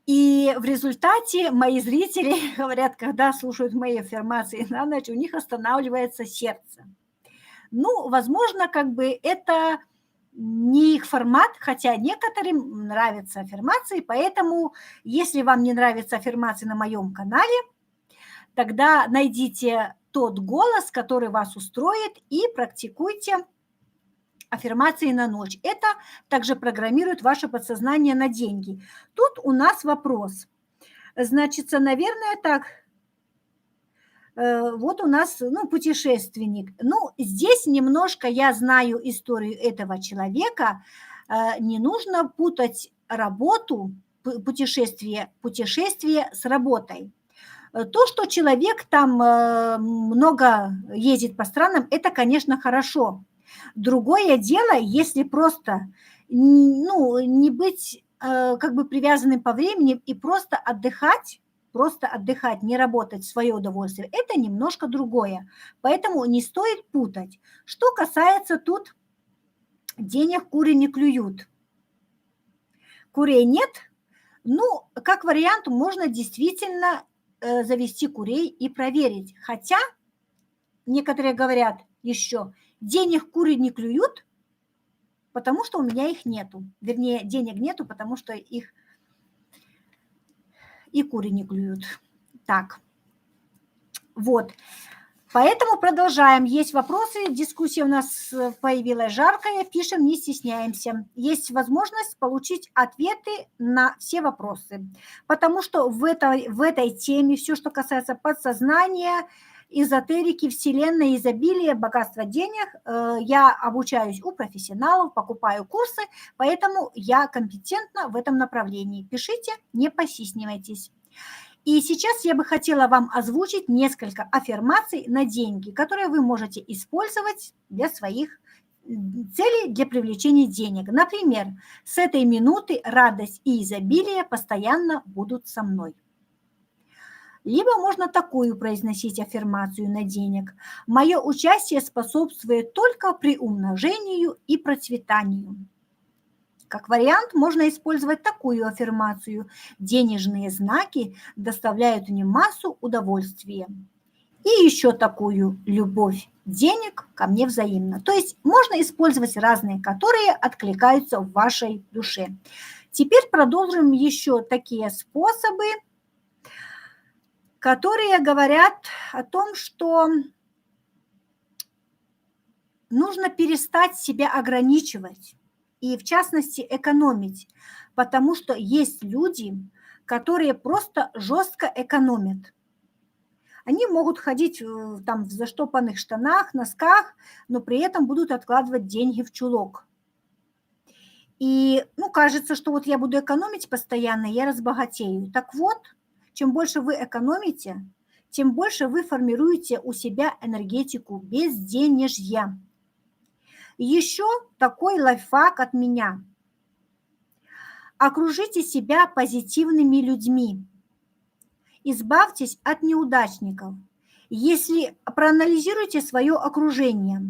И в результате мои зрители говорят, когда слушают мои аффирмации на ночь, у них останавливается сердце. Возможно, это не их формат, хотя некоторым нравятся аффирмации, поэтому, если вам не нравятся аффирмации на моем канале, тогда найдите тот голос, который вас устроит, и практикуйте аффирмации на ночь. Это также программирует ваше подсознание на деньги. Тут у нас вопрос. Значит, наверное, так. Вот у нас, путешественник. Здесь немножко я знаю историю этого человека. Не нужно путать работу, путешествие с работой. То, что человек там много ездит по странам, это, конечно, хорошо. Другое дело, если просто, не быть привязанным по времени и просто отдыхать, не работать в свое удовольствие, это немножко другое. Поэтому не стоит путать. Что касается тут денег куры не клюют. Курей нет, как вариант, можно действительно завести курей и проверить. Хотя некоторые говорят еще, денег куры не клюют, потому что у меня их нету. Вернее, денег нету, потому что их и куры не клюют. Так, вот. Поэтому продолжаем. Есть вопросы, дискуссия у нас появилась жаркая, пишем, не стесняемся. Есть возможность получить ответы на все вопросы, потому что в этой теме все, что касается подсознания, эзотерики, вселенной, изобилия, богатства денег, я обучаюсь у профессионалов, покупаю курсы, поэтому я компетентна в этом направлении. Пишите, не постесняйтесь. И сейчас я бы хотела вам озвучить несколько аффирмаций на деньги, которые вы можете использовать для своих целей, для привлечения денег. Например, с этой минуты радость и изобилие постоянно будут со мной. Либо можно такую произносить аффирмацию на денег. Мое участие способствует только приумножению и процветанию. Как вариант можно использовать такую аффирмацию. Денежные знаки доставляют мне массу удовольствия. И еще такую: любовь денег ко мне взаимно. То есть можно использовать разные, которые откликаются в вашей душе. Теперь продолжим еще такие способы, которые говорят о том, что нужно перестать себя ограничивать и, в частности, экономить, потому что есть люди, которые просто жестко экономят. Они могут ходить там в заштопанных штанах, носках, но при этом будут откладывать деньги в чулок. И, кажется, что вот я буду экономить постоянно, я разбогатею. Так вот, чем больше вы экономите, тем больше вы формируете у себя энергетику безденежья. Еще такой лайфхак от меня. Окружите себя позитивными людьми. Избавьтесь от неудачников. Если проанализируете свое окружение,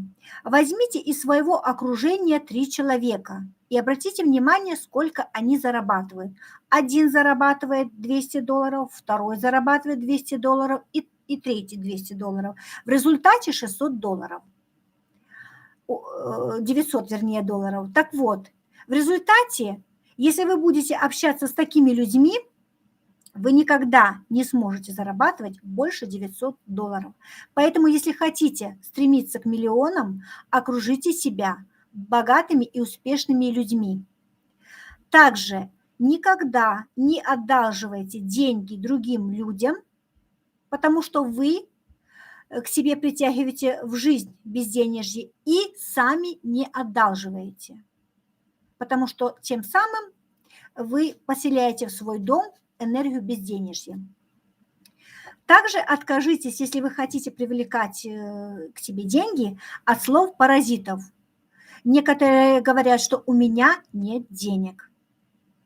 возьмите из своего окружения 3 человека и обратите внимание, сколько они зарабатывают. Один зарабатывает $200, второй зарабатывает $200 и третий $200. В результате $600. 900, вернее, долларов. Так вот, в результате, если вы будете общаться с такими людьми, вы никогда не сможете зарабатывать больше $900. Поэтому, если хотите стремиться к миллионам, окружите себя богатыми и успешными людьми. Также никогда не одалживайте деньги другим людям, потому что вы к себе притягиваете в жизнь безденежье и сами не одалживаете, потому что тем самым вы поселяете в свой дом энергию безденежья. Также откажитесь, если вы хотите привлекать к себе деньги, от слов паразитов. Некоторые говорят, что у меня нет денег,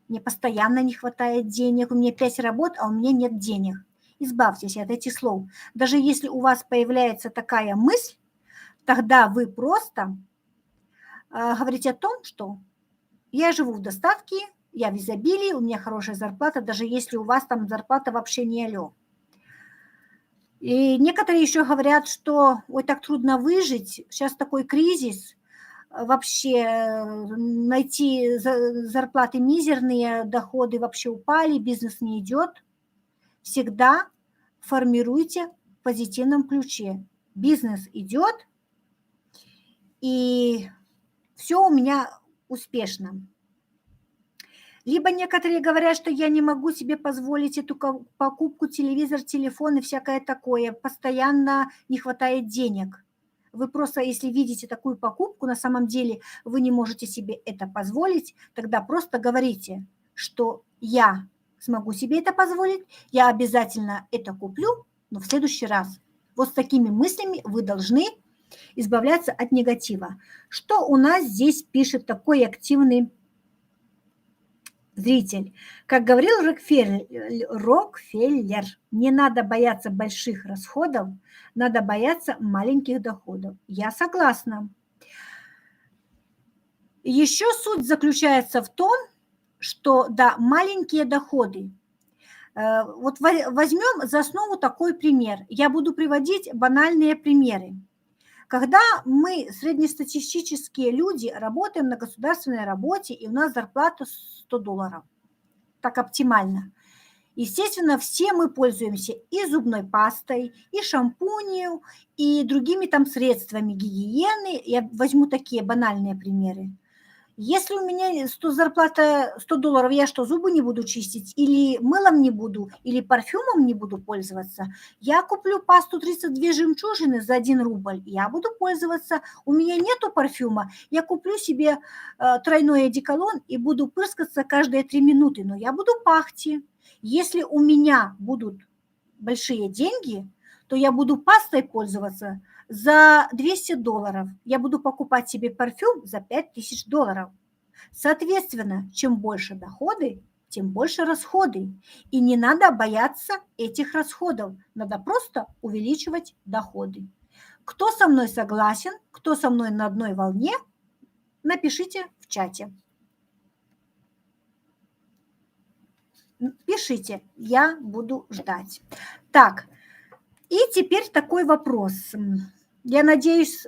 мне постоянно не хватает денег, у меня 5 работ, а у меня нет денег. Избавьтесь от этих слов. Даже если у вас появляется такая мысль, тогда вы просто говорите о том, что я живу в достатке, я в изобилии, у меня хорошая зарплата, даже если у вас там зарплата вообще не алё. И некоторые еще говорят, что ой, так трудно выжить, сейчас такой кризис, вообще найти зарплаты мизерные, доходы вообще упали, бизнес не идет. Всегда формируйте в позитивном ключе. Бизнес идет, и все у меня успешно. Либо некоторые говорят, что я не могу себе позволить эту покупку, телевизор, телефон и всякое такое. Постоянно не хватает денег. Вы просто, если видите такую покупку, на самом деле вы не можете себе это позволить, тогда просто говорите, что я смогу себе это позволить, я обязательно это куплю, но в следующий раз. Вот с такими мыслями вы должны избавляться от негатива. Что у нас здесь пишет такой активный зритель? Как говорил Рокфеллер, не надо бояться больших расходов, надо бояться маленьких доходов. Я согласна. Еще суть заключается в том, что да, маленькие доходы Вот возьмем за основу такой пример. Я буду приводить банальные примеры. Когда мы, среднестатистические люди, работаем на государственной работе, и у нас зарплата $100, так оптимально. Естественно, все мы пользуемся и зубной пастой, и шампунью, и другими там средствами гигиены. Я возьму такие банальные примеры. Если у меня зарплата $100, я что, зубы не буду чистить, или мылом не буду, или парфюмом не буду пользоваться? Я куплю пасту 32 жемчужины за 1 рубль, я буду пользоваться. У меня нету парфюма, я куплю себе тройной одеколон и буду пырскаться каждые 3 минуты, но я буду пахти. Если у меня будут большие деньги, то я буду пастой пользоваться за $200. Я буду покупать себе парфюм за $5000. Соответственно, чем больше доходы, тем больше расходы. И не надо бояться этих расходов. Надо просто увеличивать доходы. Кто со мной согласен, кто со мной на одной волне, напишите в чате. Пишите, я буду ждать. Так, и теперь такой вопрос. Я надеюсь,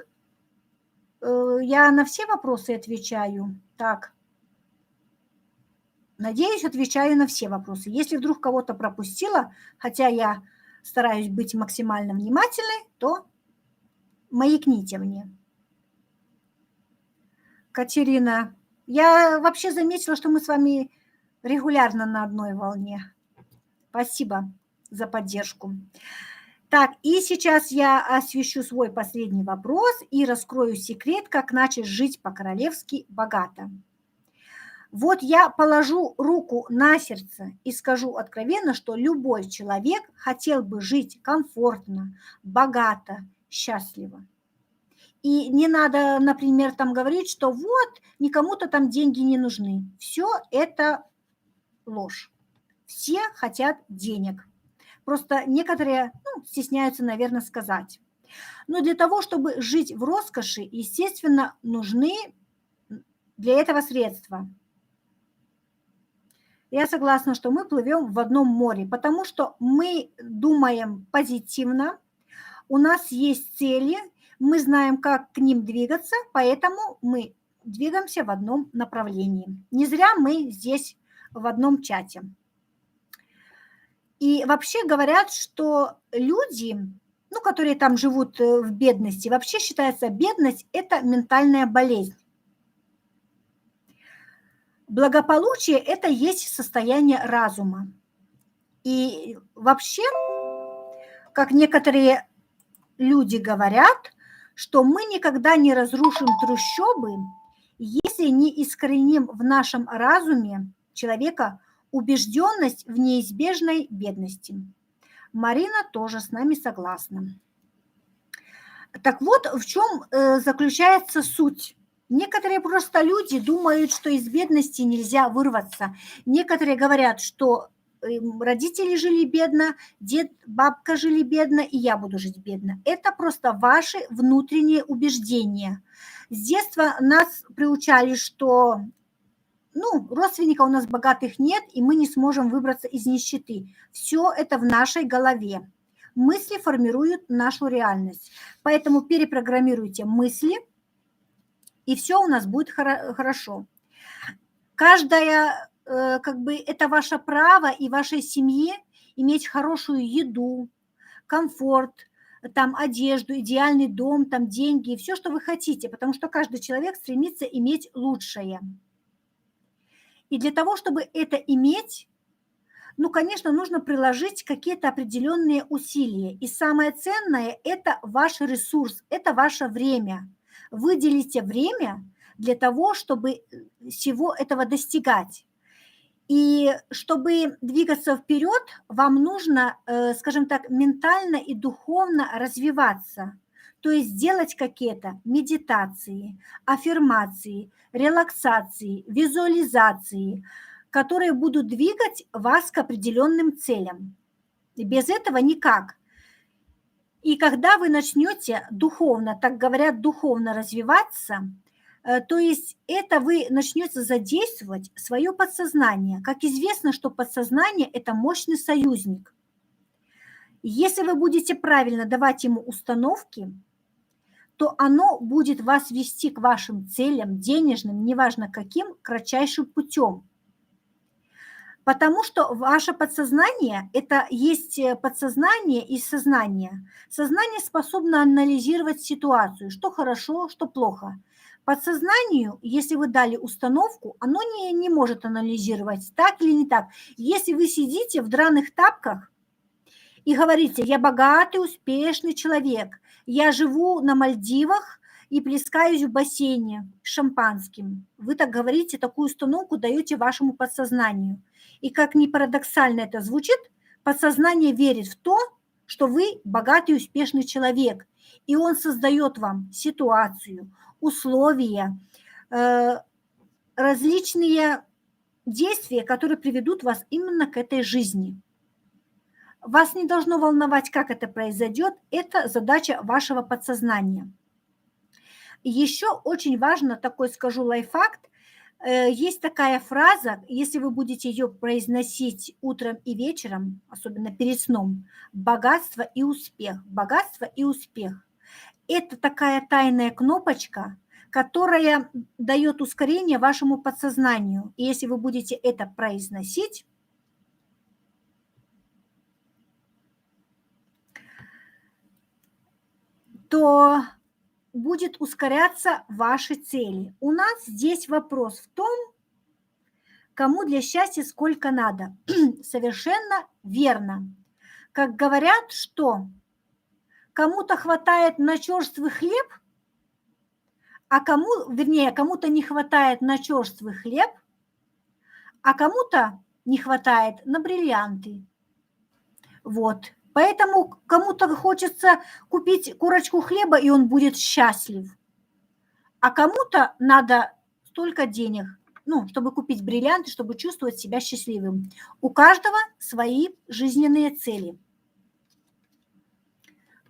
я на все вопросы отвечаю. Так, надеюсь, отвечаю на все вопросы. Если вдруг кого-то пропустила, хотя я стараюсь быть максимально внимательной, то маякните мне. Катерина, я вообще заметила, что мы с вами регулярно на одной волне. Спасибо за поддержку. Так, и сейчас я освещу свой последний вопрос и раскрою секрет, как начать жить по-королевски богато. Вот я положу руку на сердце и скажу откровенно, что любой человек хотел бы жить комфортно, богато, счастливо. И не надо, например, там говорить, что вот никому-то там деньги не нужны. Все это ложь. Все хотят денег. Просто некоторые стесняются, наверное, сказать. Но для того, чтобы жить в роскоши, естественно, нужны для этого средства. Я согласна, что мы плывем в одном море, потому что мы думаем позитивно, у нас есть цели, мы знаем, как к ним двигаться, поэтому мы двигаемся в одном направлении. Не зря мы здесь в одном чате. И вообще говорят, что люди, которые там живут в бедности, вообще считается, бедность – это ментальная болезнь. Благополучие – это есть состояние разума. И вообще, как некоторые люди говорят, что мы никогда не разрушим трущобы, если не искореним в нашем разуме человека убежденность в неизбежной бедности. Марина тоже с нами согласна. Так вот, в чем заключается суть? Некоторые просто люди думают, что из бедности нельзя вырваться. Некоторые говорят, что родители жили бедно, дед, бабка жили бедно, и я буду жить бедно. Это просто ваши внутренние убеждения. С детства нас приучали, что родственников у нас богатых нет, и мы не сможем выбраться из нищеты. Все это в нашей голове. Мысли формируют нашу реальность. Поэтому перепрограммируйте мысли, и все у нас будет хорошо. Каждая, это ваше право и вашей семье иметь хорошую еду, комфорт, там одежду, идеальный дом, там деньги, все, что вы хотите, потому что каждый человек стремится иметь лучшее. И для того, чтобы это иметь, конечно, нужно приложить какие-то определенные усилия. И самое ценное – это ваш ресурс, это ваше время. Выделите время для того, чтобы всего этого достигать. И чтобы двигаться вперед, вам нужно, скажем так, ментально и духовно развиваться. То есть делать какие-то медитации, аффирмации, релаксации, визуализации, которые будут двигать вас к определенным целям. И без этого никак. И когда вы начнете духовно, так говорят, духовно развиваться, То есть это вы начнете задействовать свое подсознание. Как известно, что подсознание – это мощный союзник. Если вы будете правильно давать ему установки, то оно будет вас вести к вашим целям, денежным, неважно каким, кратчайшим путем. Потому что ваше подсознание – это есть подсознание и сознание. Сознание способно анализировать ситуацию, что хорошо, что плохо. Подсознанию, если вы дали установку, оно не может анализировать, так или не так. Если вы сидите в драных тапках и говорите: я богатый, успешный человек, я живу на Мальдивах и плескаюсь в бассейне с шампанским. Вы так говорите, такую установку даете вашему подсознанию. И как ни парадоксально это звучит, подсознание верит в то, что вы богатый, успешный человек. И он создает вам ситуацию, условия, различные действия, которые приведут вас именно к этой жизни. Вас не должно волновать, как это произойдет, это задача вашего подсознания. Еще очень важно, такой скажу лайфхак, есть такая фраза, если вы будете ее произносить утром и вечером, особенно перед сном: богатство и успех, богатство и успех. Это такая тайная кнопочка, которая дает ускорение вашему подсознанию. И если вы будете это произносить, то будет ускоряться ваши цели. У нас здесь вопрос в том, кому для счастья сколько надо. Совершенно верно. Как говорят, что кому-то хватает на черствый хлеб, а кому-то не хватает на черствый хлеб, а кому-то не хватает на бриллианты. Вот. Поэтому кому-то хочется купить курочку хлеба, и он будет счастлив. А кому-то надо столько денег, чтобы купить бриллианты, чтобы чувствовать себя счастливым. У каждого свои жизненные цели.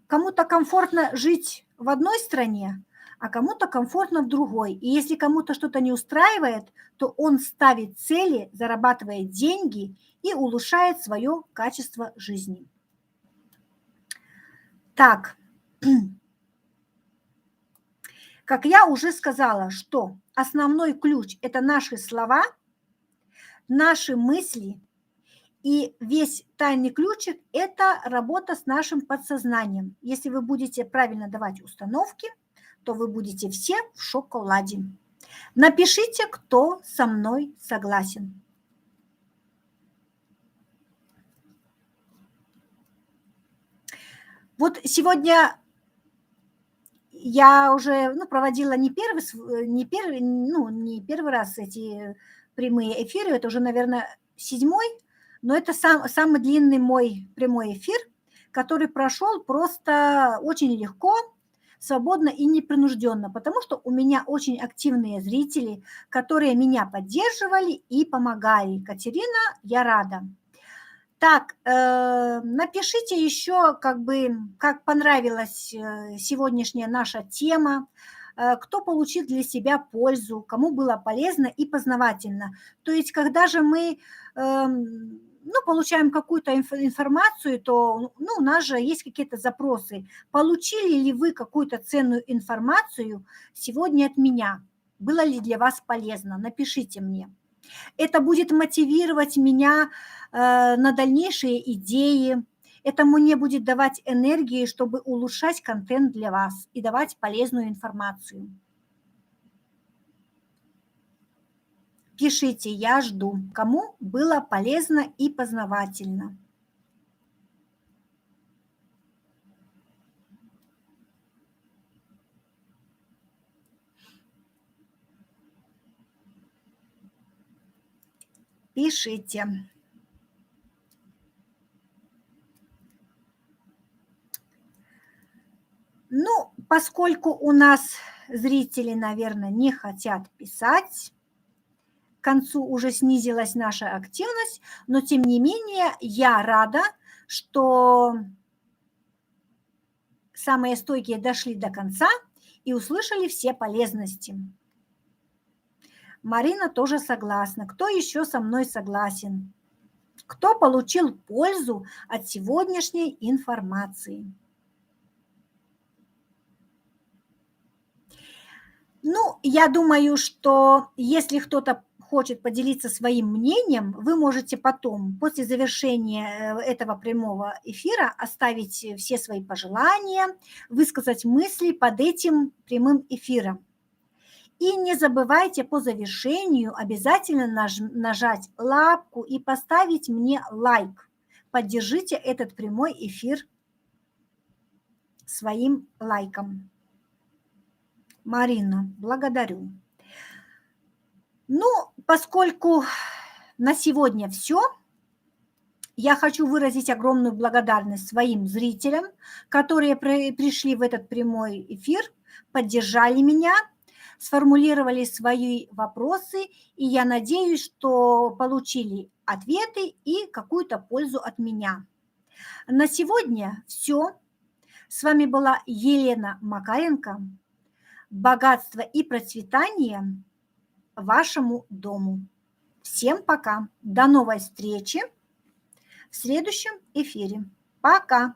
Кому-то комфортно жить в одной стране, а кому-то комфортно в другой. И если кому-то что-то не устраивает, то он ставит цели, зарабатывает деньги и улучшает свое качество жизни. Так, как я уже сказала, что основной ключ – это наши слова, наши мысли, и весь тайный ключик – это работа с нашим подсознанием. Если вы будете правильно давать установки, то вы будете все в шоколаде. Напишите, кто со мной согласен. Вот сегодня я уже проводила не первый раз эти прямые эфиры, это уже, наверное, 7-й, но это самый длинный мой прямой эфир, который прошел просто очень легко, свободно и непринужденно, потому что у меня очень активные зрители, которые меня поддерживали и помогали. Катерина, я рада. Так, напишите еще, как понравилась сегодняшняя наша тема, кто получил для себя пользу, кому было полезно и познавательно. То есть, когда же мы получаем какую-то информацию, то у нас же есть какие-то запросы. Получили ли вы какую-то ценную информацию сегодня от меня? Было ли для вас полезно? Напишите мне. Это будет мотивировать меня на дальнейшие идеи. Это мне будет давать энергии, чтобы улучшать контент для вас и давать полезную информацию. Пишите, я жду, кому было полезно и познавательно. Пишите. Поскольку у нас зрители, наверное, не хотят писать, к концу уже снизилась наша активность, но тем не менее я рада, что самые стойкие дошли до конца и услышали все полезности. Марина тоже согласна. Кто еще со мной согласен? Кто получил пользу от сегодняшней информации? Ну, я думаю, что если кто-то хочет поделиться своим мнением, вы можете потом, после завершения этого прямого эфира, оставить все свои пожелания, высказать мысли под этим прямым эфиром. И не забывайте по завершению обязательно нажать лапку и поставить мне лайк. Поддержите этот прямой эфир своим лайком. Марина, благодарю. Ну, поскольку на сегодня все, я хочу выразить огромную благодарность своим зрителям, которые пришли в этот прямой эфир, поддержали меня, сформулировали свои вопросы, и я надеюсь, что получили ответы и какую-то пользу от меня. На сегодня все. С вами была Елена Макаренко. Богатство и процветание вашему дому. Всем пока. До новой встречи в следующем эфире. Пока.